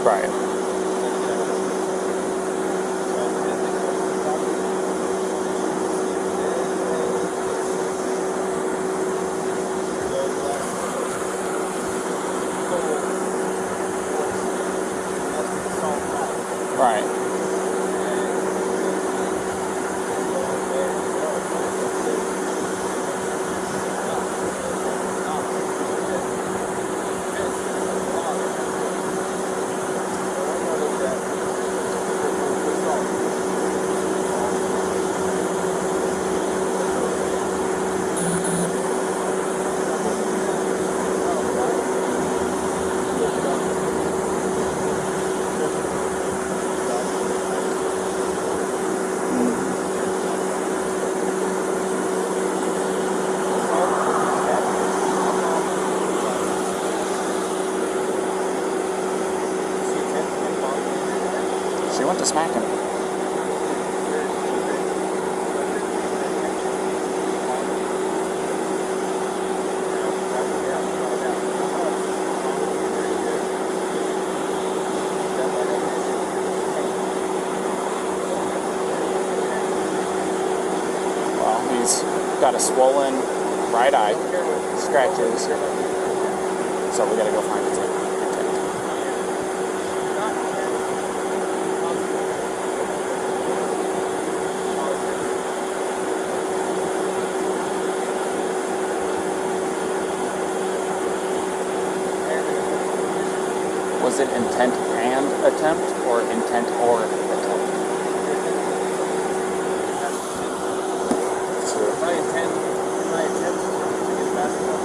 Right. Right. She went to smack him. Well, he's got a swollen right eye, scratches, so we gotta go find it. Was it intent and attempt, or intent or attempt? My intent to get basketball.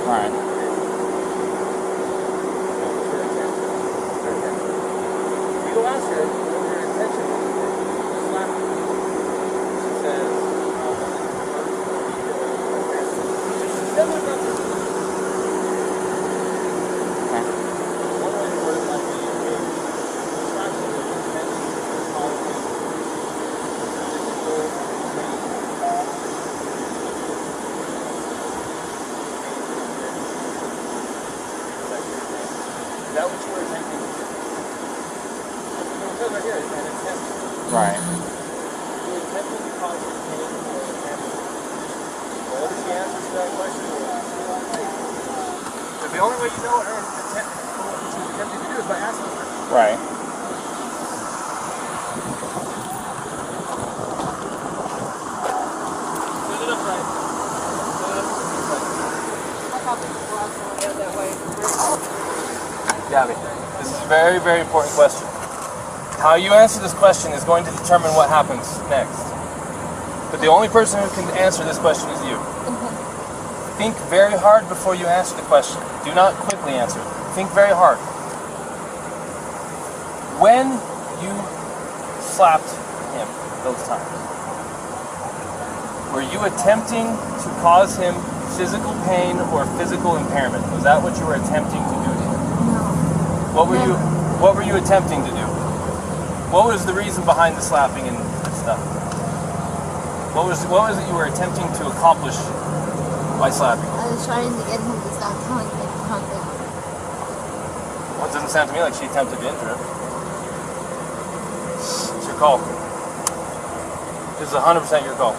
Right. You go ask her what her intention is. Slap her. She says, is that what you were attempting? It says right here, it's an attempt. Right. You attempted to cause her pain or attempt. What is the answer to that question? But the only way you know what her intent, what she was attempting to do is by asking her. Right. Set it up right. Set it up right. I thought they were out that way. Gabby, this is a very, very important question. How you answer this question is going to determine what happens next. But the only person who can answer this question is you. Think very hard before you answer the question. Do not quickly answer. Think very hard. When you slapped him those times, were you attempting to cause him physical pain or physical impairment? Was that what you were attempting to do to him? What were you attempting to do? What was the reason behind the slapping and stuff? What was it you were attempting to accomplish by slapping? I was trying to get him to stop telling me to calm down. Well, it doesn't sound to me like she attempted to injure him. It's your call. This is 100% your call.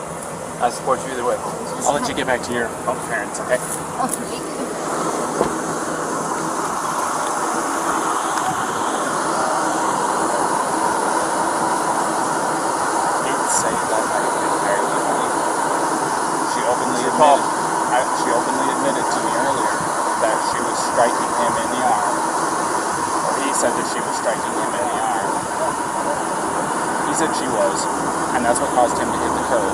I support you either way. I'll let you get back to your parents, okay? Okay. Say that I entirely believe. She openly admitted to me earlier that she was striking him in the arm. Or he said that she was striking him in the arm. He said she was, and that's what caused him to hit the curb.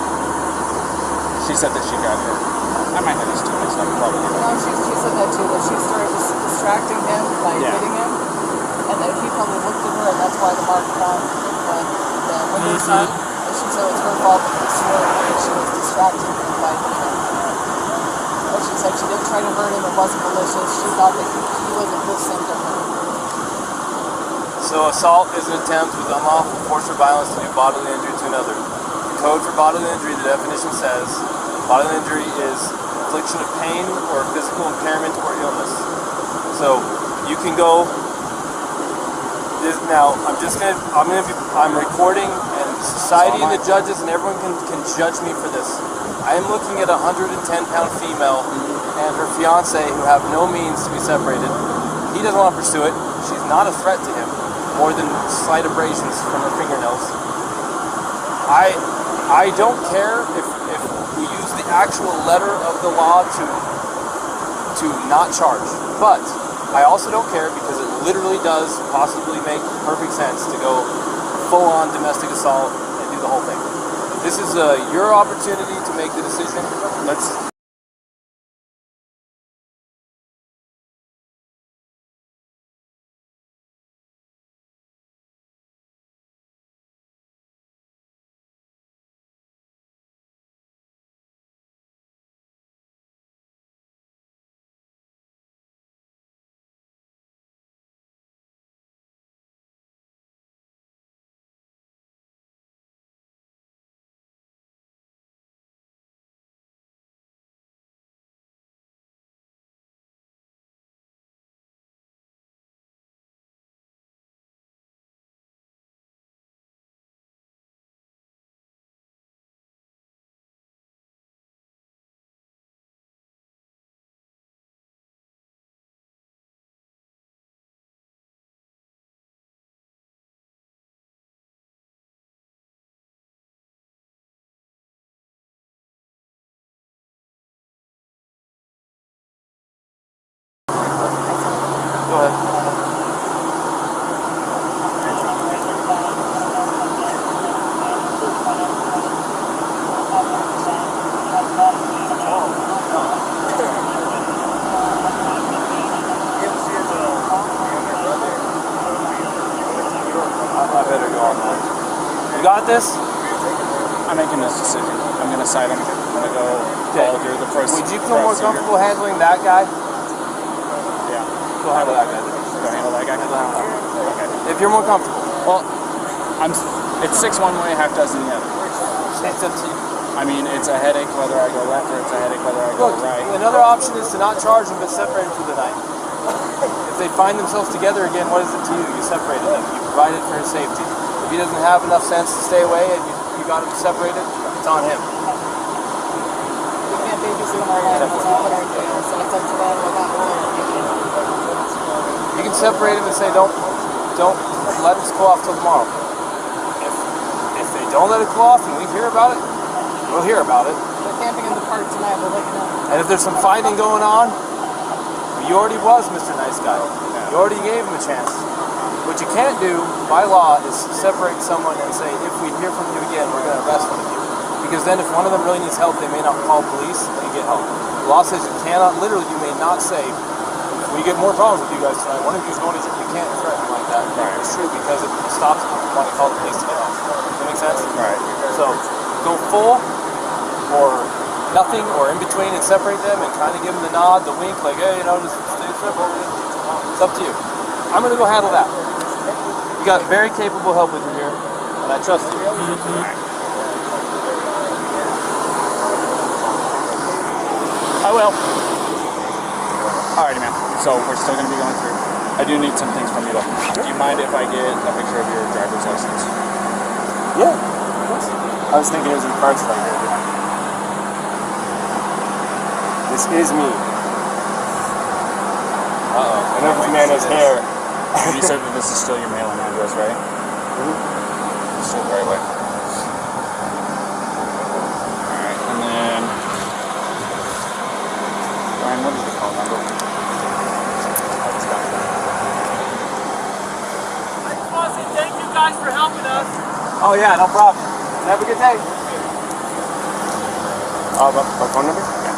She said that she got hurt. I might have these two mixed up, probably. No, she said that too, that she started distracting him by Yeah. hitting him, and then he probably looked at her, and that's why the mark was on the window side. And she said it was her fault because she was distracting him by hitting him. But she said she didn't try to hurt him, it wasn't malicious, she thought that he wasn't listening to her. So assault is an attempt with unlawful force or violence to do bodily injury to another. The code for bodily injury, the definition says, bodily injury is infliction of pain or physical impairment or illness. So you can go. Now I'm recording, and society and the judges and everyone can judge me for this. I am looking at a 110-pound female and her fiance who have no means to be separated. He doesn't want to pursue it. She's not a threat to him, more than slight abrasions from her fingernails. I don't care if we use the actual letter of the law to not charge, but I also don't care because it literally does possibly make perfect sense to go full-on domestic assault and do the whole thing. This is your opportunity to make the decision. Let's. Go ahead. I better go on that. You got this? I'm making this decision. I'm going to cite him. I'm going to go follow through the process. Would you feel more comfortable handling that guy? Yeah. Go handle that guy. Go handle that guy? Okay. If you're more comfortable. Well, it's 6 one way, half dozen the other. It's up to you. I mean, it's a headache whether I go left or it's a headache whether I go Look, right. another option is to not charge them but separate them for the night. If they find themselves together again, what is it to you? You separated them. You provided for his safety. If he doesn't have enough sense to stay away and you got him separated, it's on him. We can't babysit them all night. That's not what I do. So it's up to them. I got one. You can separate him and say, don't let us cool off till tomorrow. If they don't let it cool off and we hear about it, we'll hear about it. They're camping in the park tonight. We'll let you know. And if there's some fighting going on, you already was Mr. Nice Guy. You already gave him a chance. What you can't do by law is separate someone and say, if we hear from you again, we're going to arrest one of you. Because then if one of them really needs help, they may not call police and get help. The law says you cannot, literally, you may not say, if we get more problems with you guys tonight, one of you is going to jail. You can't threaten like that. Right. It's true because it stops people from wanting to call the police to get help. Does that make sense? Right. So go full or nothing or in between and separate them and kind of give them the nod, the wink, like, hey, just stay separate. It's up to you. I'm going to go handle that. You got very capable help with you here, and I trust you. I will. Alrighty, man. So we're still going to be going through. I do need some things from you, though. Do you mind if I get a picture of your driver's license? Yeah, of course. I was thinking it was in parts like that. This is me. Uh-oh. I know this man has hair. You said that this is still your mailing address, right? Mm-hmm. Still the right way. Alright, and then... Ryan, what is the phone number? I just want to say thank you guys for helping us. Oh yeah, no problem. Have a good day. My phone number? Yeah.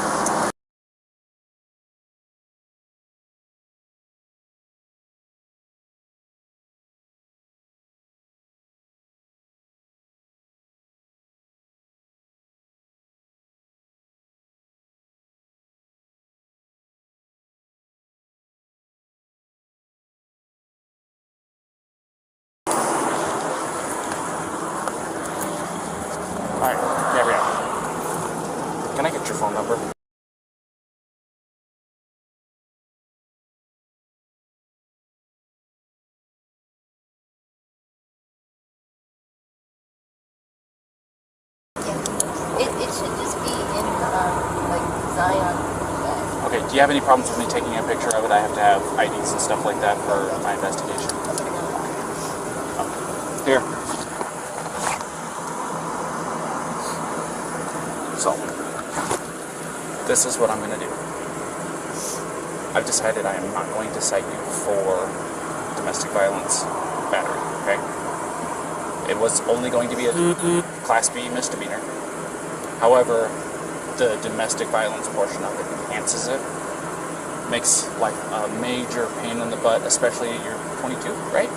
Alright, there we go. Can I get your phone number? Do you have any problems with me taking a picture of it? I have to have IDs and stuff like that for my investigation. Here. So, this is what I'm going to do. I've decided I am not going to cite you for domestic violence battery, okay? It was only going to be a Class B misdemeanor. However, the domestic violence portion of it enhances it. Makes life a major pain in the butt, especially you're 22, right?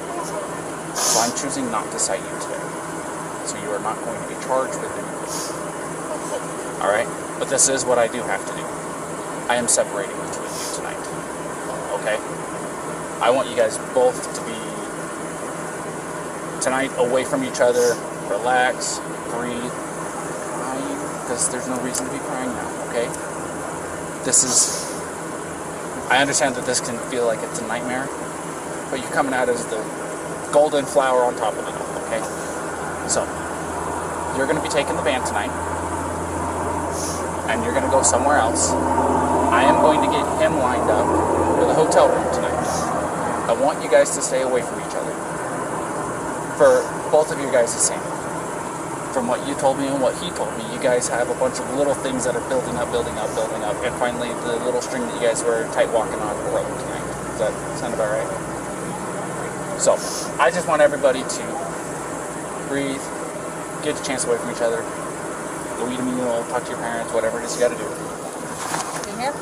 So I'm choosing not to cite you today. So you are not going to be charged with anything. Alright? But this is what I do have to do. I am separating the two of you tonight. Okay? I want you guys both to be tonight away from each other, relax, breathe, crying, because there's no reason to be crying now, okay? This is, I understand that this can feel like it's a nightmare, but you're coming out as the golden flower on top of it all, okay? So, you're going to be taking the van tonight, and you're going to go somewhere else. I am going to get him lined up for the hotel room tonight. I want you guys to stay away from each other. For both of you guys the same. From what you told me and what he told me, you guys have a bunch of little things that are building up, and finally the little string that you guys were tight walking on the road tonight. Does that sound about right? So, I just want everybody to breathe, get a chance away from each other, go eat a meal, talk to your parents, whatever it is you gotta do. In here?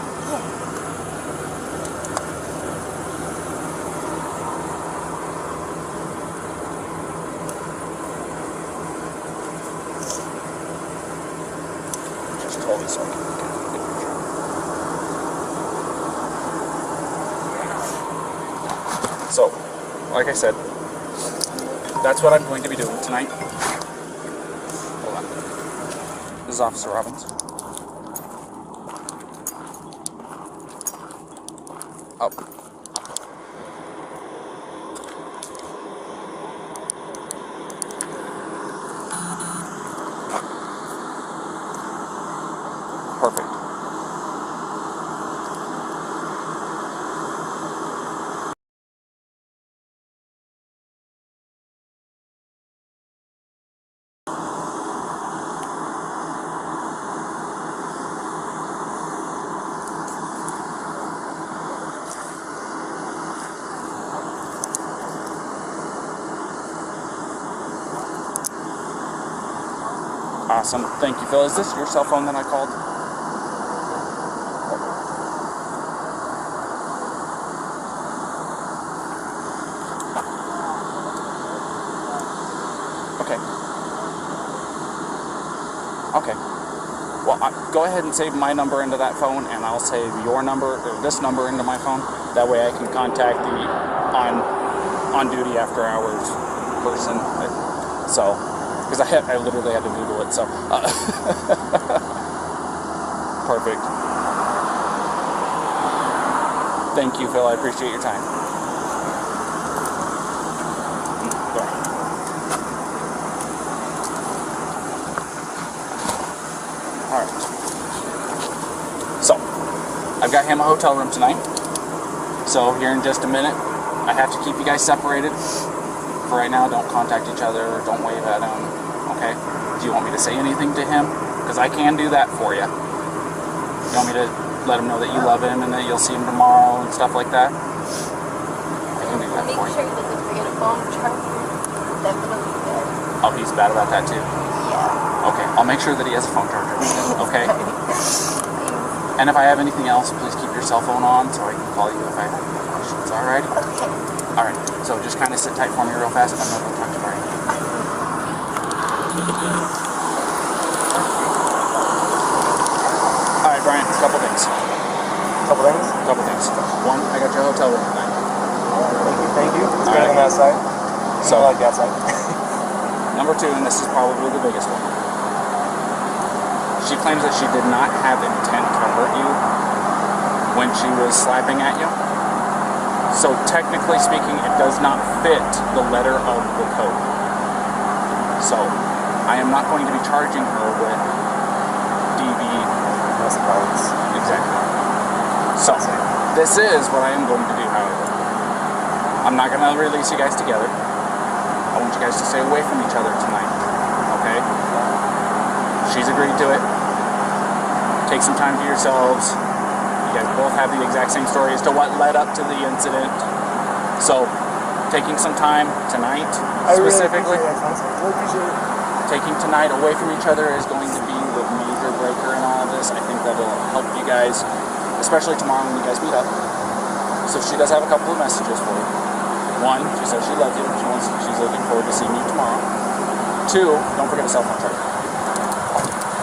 Just totally so I can get a good picture. So, like I said, that's what I'm going to be doing tonight. Hold on. This is Officer Robbins. Oh. Perfect. Awesome. Thank you, Phil. Is this your cell phone that I called? Okay. Okay. Well, go ahead and save my number into that phone, and I'll save your number, or this number, into my phone. That way I can contact the on-duty after-hours person. So, because I literally had to Google it, so. Perfect. Thank you, Phil. I appreciate your time. Go ahead. Alright. So, I've got him a hotel room tonight. So, here in just a minute, I have to keep you guys separated. For right now, don't contact each other, don't wave at him, okay? Do you want me to say anything to him? Because I can do that for you. You want me to let him know that you love him and that you'll see him tomorrow and stuff like that? I can do that for you. Make sure he doesn't forget a phone charger. Definitely good. Oh, he's bad about that too? Yeah. Okay, I'll make sure that he has a phone charger, okay? And if I have anything else, please keep your cell phone on so I can call you if I have any questions, alrighty? Okay. Alright, so just kind of sit tight for me real fast. I'm going to go talk to Brian. Alright, Brian, a couple things. Couple things. One, I got your hotel room tonight. Thank you. It's All better right. than that side. So, I like that side. number two, and this is probably the biggest one. She claims that she did not have intent to hurt you when she was slapping at you. So technically speaking, it does not fit the letter of the code. So I am not going to be charging her with DV. Domestic violence. Exactly. So, this is what I am going to do, however. I'm not going to release you guys together. I want you guys to stay away from each other tonight, okay? She's agreed to it. Take some time for yourselves. You guys both have the exact same story as to what led up to the incident. So, taking some time tonight, specifically, taking tonight away from each other is going to be the major breaker in all of this. I think that'll help you guys, especially tomorrow when you guys meet up. So she does have a couple of messages for you. One, she says she loves you. She's looking forward to seeing you tomorrow. Two, don't forget a cell phone charger.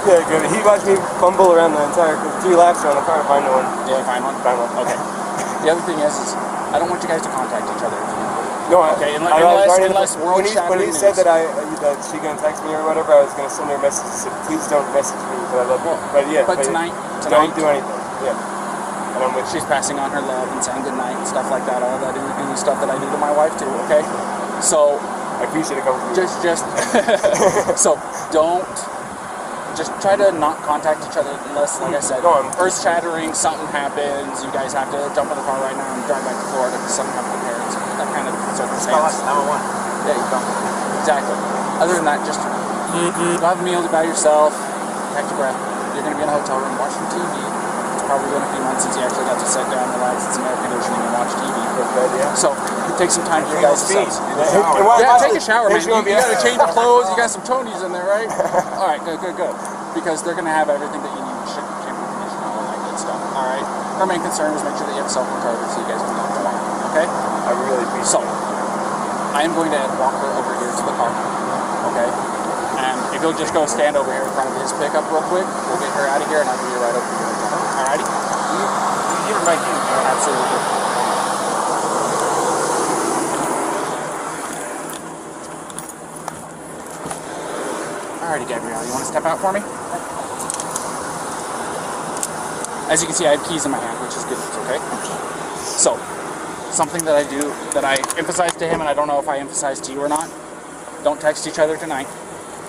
Yeah, good. He watched me fumble around the entire 3 laps around the car to find one. Did you find one? Find one. Okay. The other thing is I don't want you guys to contact each other. No, okay, when unless he said that she gonna text me or whatever, I was gonna send her a message that said, please don't message me because I love you. But yeah, but tonight, don't do anything. Yeah. And I'm with she's passing on her love and saying goodnight and stuff like that. All that is stuff that I do to my wife too. Okay, so I appreciate it coming from you. Just so don't. Just try to not contact each other unless, like I said, earth shattering, something happens, you guys have to jump in the car right now and drive back to Florida because something happened to parents, that kind of circumstance. Yeah, you don't. Exactly. Other than that, just go have a meal by yourself, catch your breath. You're going to be in a hotel room watching TV. It's probably been a few months since you actually got to sit down, relax, it's some air conditioning and watch TV. So, take some time for you guys to yeah, take a shower, man. You got to change your clothes. You got some chonies in there, right? All right, good. Because they're going to have everything that you need, shampoo, conditioner, all that good stuff. All right. Our main concern is make sure that you have a cell phone charger so you guys can talk tomorrow. Okay? I really appreciate it. So, I am going to walk her over here to the car. Okay? And if you'll just go stand over here in front of his pickup real quick, we'll get her out of here and I'll be right over here. All righty? Give her my keys. Absolutely. Alrighty, Gabrielle, you want to step out for me? As you can see, I have keys in my hand, which is good, okay? So, something that I do, that I emphasize to him, and I don't know if I emphasize to you or not, don't text each other tonight.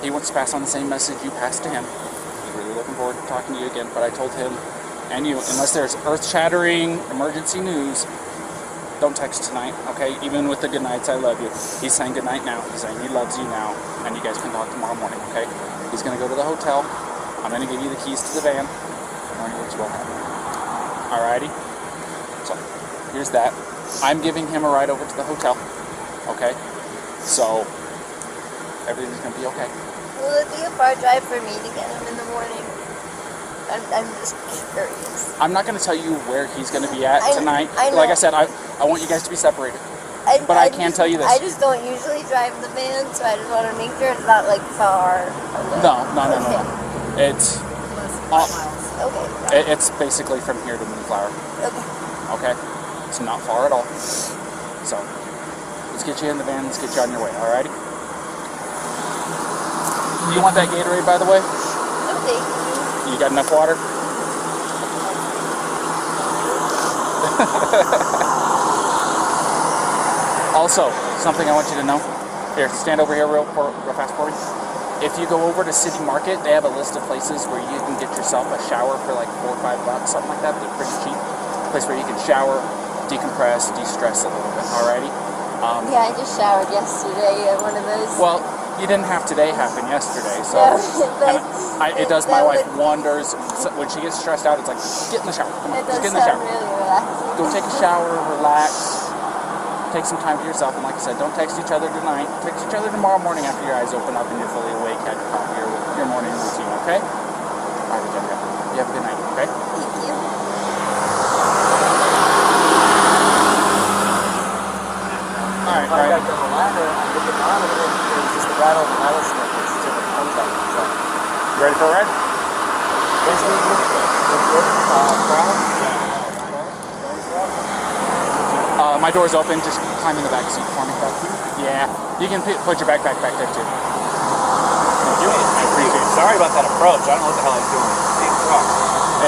He wants to pass on the same message you passed to him. He's really looking forward to talking to you again, but I told him, and you, unless there's earth-shattering emergency news, don't text tonight, okay? Even with the good nights, I love you. He's saying good night now. He's saying he loves you now, and you guys can talk tomorrow morning, okay? He's going to go to the hotel. I'm going to give you the keys to the van. Tomorrow what you will have. Alrighty? So, here's that. I'm giving him a ride over to the hotel, okay? So, everything's going to be okay. Will it be a far drive for me to get him in the morning? I'm just curious. I'm not going to tell you where he's going to be at tonight. Like I said, I want you guys to be separated. But I can tell you this. I just don't usually drive the van, so I just want to make sure it's not like far away. No. It's okay. It's basically from here to Moonflower. Okay. It's not far at all. So let's get you in the van. Let's get you on your way. Alrighty. Do you want that Gatorade, by the way? Okay. You got enough water? Also, something I want you to know. Here, stand over here real fast for me. If you go over to City Market, they have a list of places where you can get yourself a shower for like $4 or $5, something like that. They're pretty cheap. A place where you can shower, decompress, de-stress a little bit. Alrighty? Yeah, I just showered yesterday at one of those. Well, you didn't have today happen yesterday, so it does my wife wonders. So when she gets stressed out, it's like, get in the shower. Come on, just get in the shower. Really relaxing. Go take a shower, relax, take some time for yourself, and like I said, don't text each other tonight. Text each other tomorrow morning after your eyes open up and you're fully awake at the top of your morning routine, okay? All right, Gabrielle. You have a good night, okay? Thank you. All right. I got the ladder, I get the bottom of it, and just the rattle of the rattlesnake is just a contact. So, You ready for a ride? My door's open. Just climb in the back seat for me. Yeah, you can put your backpack back there too. Thank you. I appreciate it. Sorry about that approach. I don't know what the hell I was doing.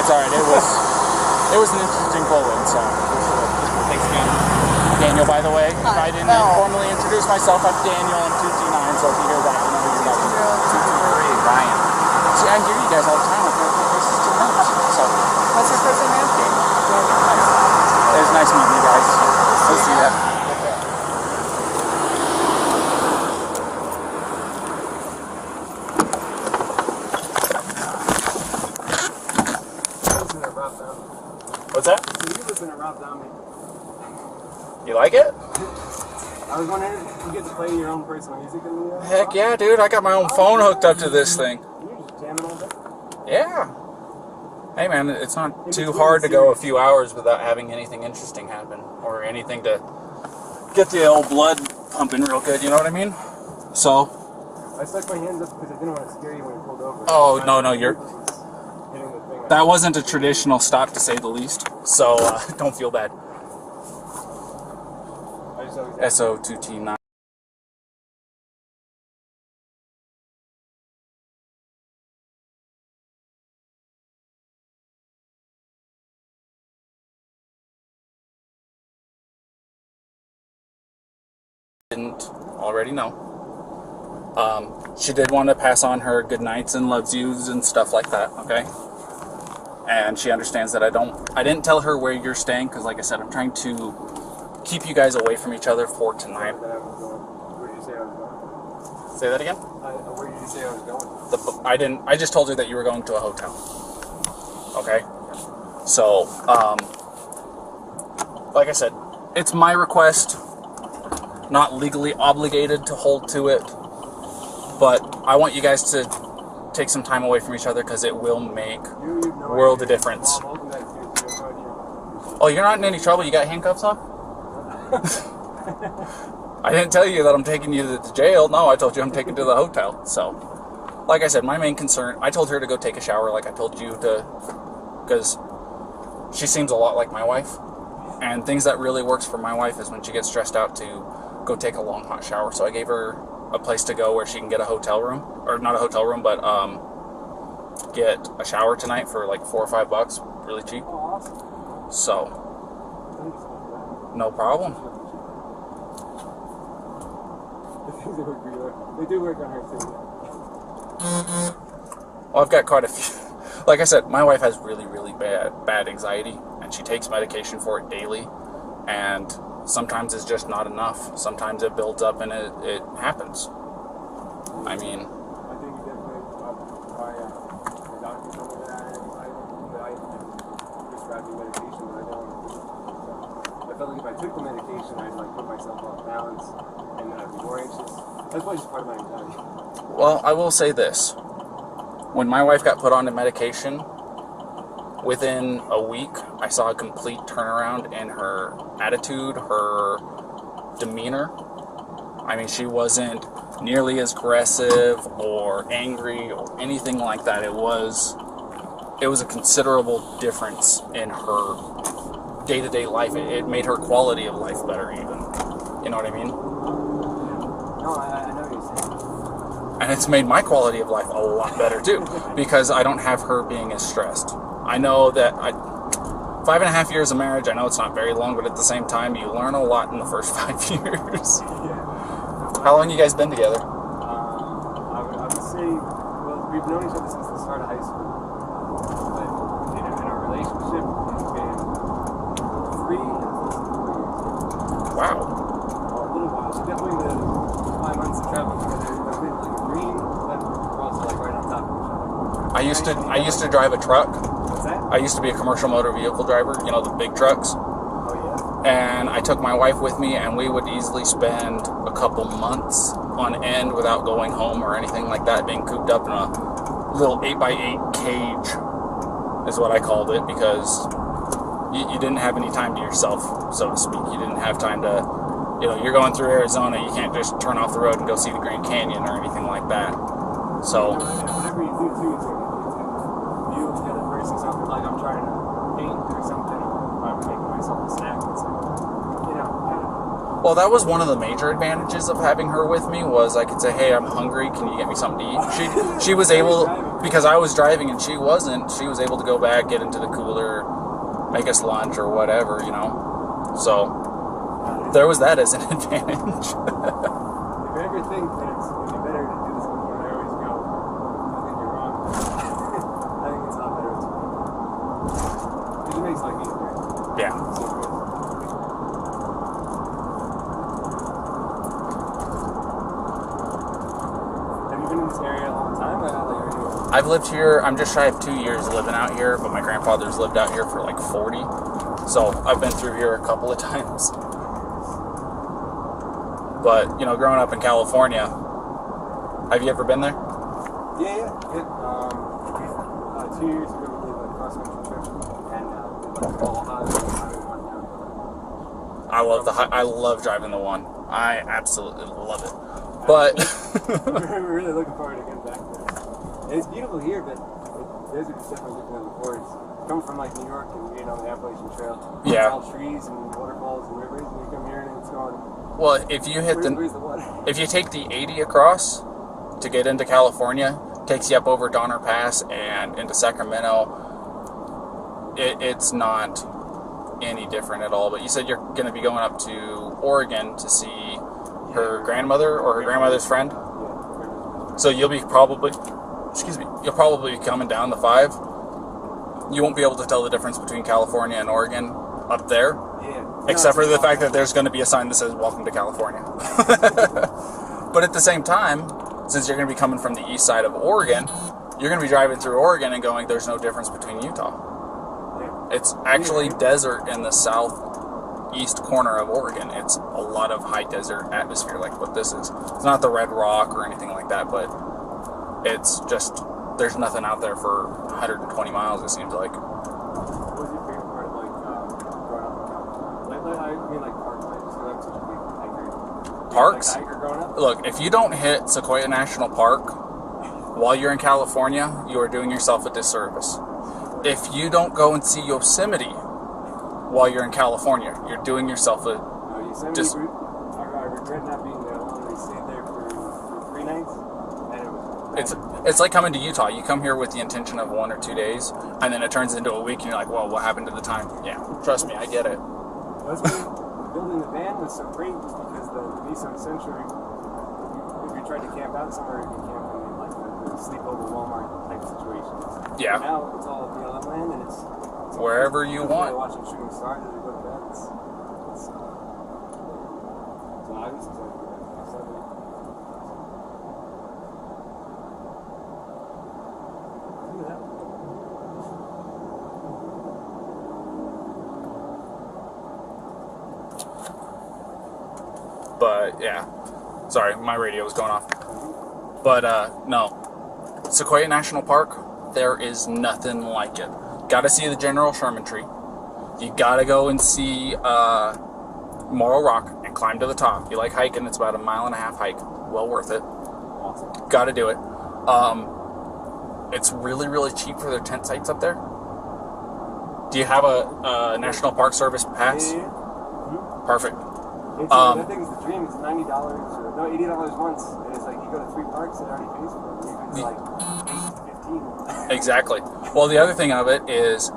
It's all right. It was an interesting pull-in. So Thanks again. Daniel, by the way, if I didn't formally introduce myself, I'm Daniel. I'm 229. So if you hear that, you know who you're talking to. 223, Ryan. See, I hear you guys all the time. I feel like this is too much. So What's your first name? Daniel. It was nice meeting you guys. We'll see ya. What's that? You listen to Rob Zombie. You like it? I was wondering if you get to play your own personal music in the Heck yeah, dude. I got my own phone hooked up to this thing. You're just jamming all day? Yeah. Hey, man, it's not too hard to go a few hours without having anything interesting happen or anything to get the old blood pumping real good, you know what I mean? So. I stuck my hands up because I didn't want to scare you when you pulled over. Oh, no, you're... That wasn't a traditional stop, to say the least. So, don't feel bad. SO2T9. Didn't already know. She did want to pass on her good nights and loves yous and stuff like that, okay? And she understands that I didn't tell her where you're staying because, like I said, I'm trying to keep you guys away from each other for tonight. Where did you say I was going? Say that again? Where did you say I was going? I just told her that you were going to a hotel. Okay? So, like I said, it's my request, not legally obligated to hold to it, but I want you guys to take some time away from each other because it will make world of difference. Oh, you're not in any trouble? You got handcuffs on? I didn't tell you that I'm taking you to the jail. No, I told you I'm taking you to the hotel. So, like I said, my main concern, I told her to go take a shower like I told you to, because she seems a lot like my wife. And things that really works for my wife is when she gets stressed out to go take a long hot shower. So I gave her a place to go where she can get a hotel room, or not a hotel room, but get a shower tonight for like $4 or $5, really cheap. So, no problem. They do work on her too. Well, I've got quite a few. Like I said, my wife has really, really bad anxiety, and she takes medication for it daily, and sometimes it's just not enough. Sometimes it builds up and it happens. I mean, I think definitely the doctor told me that I had anxiety, but I prescribed me medication, but I don't want to do it. So I felt like if I took the medication, I'd like put myself off balance, and then I'd be more anxious. That's why it's part of my anxiety. well, I will say this. When my wife got put on the medication, within a week, I saw a complete turnaround in her attitude, her demeanor. I mean, she wasn't nearly as aggressive or angry or anything like that. It was a considerable difference in her day-to-day life. It made her quality of life better even. You know what I mean? No, I know what you're saying. And it's made my quality of life a lot better too, because I don't have her being as stressed. I know that 5.5 years of marriage, I know it's not very long, but at the same time, you learn a lot in the first 5 years. How long you guys been together? I would say, well, we've known each other since the start of high school. But in our relationship, it's been 3 years. Wow. A little while. So definitely the 5 months of traveling together. I've been like green, but we're also like right on top of each other. I used to drive a truck. What's that? I used to be a commercial motor vehicle driver, you know, the big trucks. Oh, And I took my wife with me, and we would easily spend a couple months on end without going home or anything like that, being cooped up in a little 8x8 cage is what I called it, because you didn't have any time to yourself, so to speak. You didn't have time to, you know, you're going through Arizona, you can't just turn off the road and go see the Grand Canyon or anything like that. So, whatever you do too, it's you and the other person, something like I'm trying to paint or something, or I'm making myself a snack. It's like, you know. well, that was one of the major advantages of having her with me, was I could say, hey, I'm hungry, can you get me something to eat? She was able, because I was driving and she wasn't, she was able to go back, get into the cooler, make us lunch or whatever, you know. So, there was that as an advantage. If you ever think that it'd be better to do this before I always go, I think you're wrong. I think it's a lot better. It makes life easier. I've lived here, I'm just shy of 2 years living out here, but my grandfather's lived out here for like 40. So I've been through here a couple of times. But, you know, growing up in California, have you ever been there? Yeah. 2 years ago, we did a cross-country trip, and I love driving the one. I absolutely love it. But we're really looking forward to getting back there. It's beautiful here, but the desert is definitely different than before. It's come from like New York and being on the Appalachian Trail. Yeah. It's all trees and waterfalls and rivers, and you come here and it's going. well, if you hit Where's the water? if you take the 80 across to get into California, takes you up over Donner Pass and into Sacramento. It's not any different at all. But you said you're going to be going up to Oregon to see her grandmother or her grandmother's friend. So you'll be probably, you'll probably be coming down the 5. You won't be able to tell the difference between California and Oregon up there. Yeah. Except for the fact that there's going to be a sign that says "Welcome to California." But at the same time, since you're going to be coming from the east side of Oregon, you're going to be driving through Oregon and going, "There's no difference between Utah." It's actually desert in the southeast corner of Oregon. It's a lot of high desert atmosphere, like what this is. It's not the Red Rock or anything like that, but it's just there's nothing out there for 120 miles. It seems like. What was your favorite part, like growing up? I mean, like parks. I just I'm such a big hiker. Parks? Like hiker growing up? Look, if you don't hit Sequoia National Park while you're in California, you are doing yourself a disservice. If you don't go and see Yosemite while you're in California, you're doing yourself a Yosemite, I regret not being there. I only stayed there for 3 nights, and it was It's like coming to Utah. You come here with the intention of 1 or 2 days, and then it turns into a week, and you're like, well, what happened to the time? Yeah, trust me, I get it. That's why building the van was so great, was because the Nissan Sentra, if you tried to camp out somewhere, you can camp in like the sleepover Walmart type situations. Yeah. Now it's all BLM land, and it's Wherever you want. Watching shooting stars as they go to bed. So I was excited for that. Look at that. But yeah, sorry, my radio was going off. But no, Sequoia National Park, there is nothing like it. Gotta see the General Sherman tree. You gotta go and see Morro Rock and climb to the top. You like hiking, it's about a 1.5 mile hike. Well worth it. Awesome. Gotta do it. It's really, really cheap for their tent sites up there. Do you have a National Park Service pass? Yeah. Perfect. It's, that thing's the dream. It's $90 or no, $80 once, and it's like you go to 3 parks, it already pays for it. It's like 8 to 15. Exactly. Well, the other thing of it is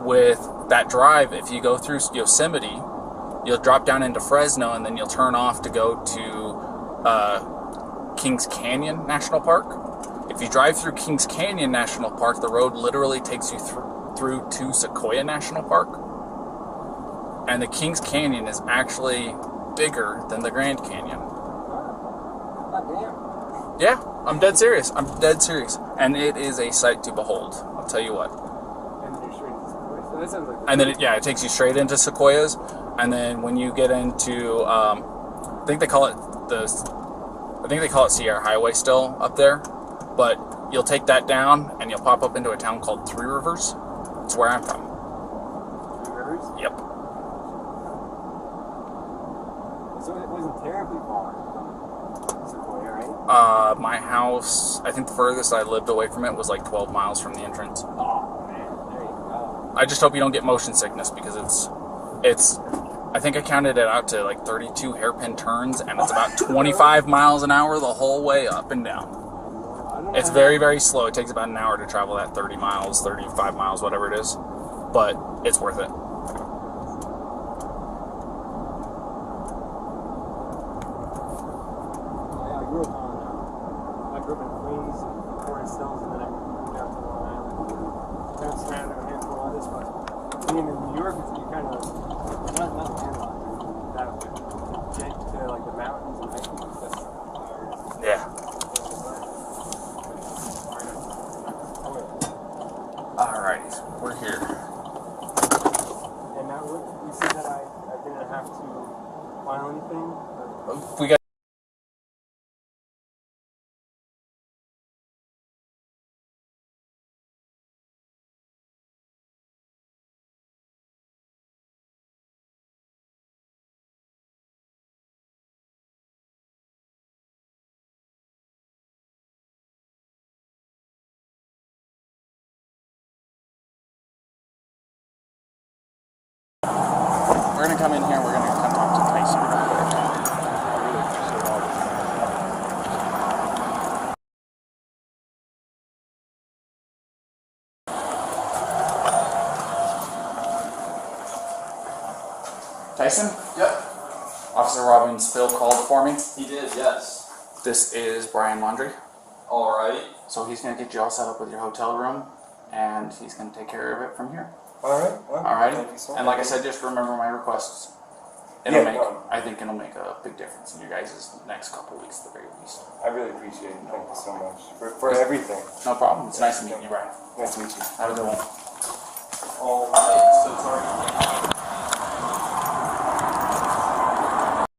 with that drive, if you go through Yosemite, you'll drop down into Fresno, and then you'll turn off to go to Kings Canyon National Park. If you drive through Kings Canyon National Park, the road literally takes you through to Sequoia National Park. And the Kings Canyon is actually bigger than the Grand Canyon. God damn. Yeah, I'm dead serious. And it is a sight to behold. I'll tell you what. And then you're straight into Sequoia. So that sounds like And then it takes you straight into Sequoias. And then when you get into, I think they call it Sierra Highway still up there. But you'll take that down and you'll pop up into a town called Three Rivers. It's where I'm from. 3 Rivers? Yep. So it wasn't terribly far from Sequoia, right? My house, I think the furthest I lived away from it was like 12 miles from the entrance. Oh, man. There you go. I just hope you don't get motion sickness because it's I think I counted it out to like 32 hairpin turns, and it's about 25 miles an hour the whole way up and down. It's very, very slow. It takes about an hour to travel that 30 miles, 35 miles, whatever it is. But it's worth it. I grew up in Queens, Forest Hills, and then I moved out to Long Island. Kind of surrounded a handful of other spots. Being in New York, you kind of not landlocked. To get to like the mountains and hiking, that's Yeah. Alright, we're here. And now you see that I didn't have to file anything? We got. We're gonna come in here. We're gonna come talk to Tyson real quick. Tyson? Yep. Officer Robbins Phil called for me. He did, yes. This is Brian Laundrie. Alright. So he's gonna get you all set up with your hotel room, and he's gonna take care of it from here. Alright. Well, Alrighty? thank you so much. And like I said, just remember my requests. It'll Yeah, make, no. I think it'll make a big difference in your guys' next couple weeks at the very least. I really appreciate it. Thank you so much for everything. No problem. It's nice to meet you, Brian. Nice to meet you. Have a good one. Alright, so sorry.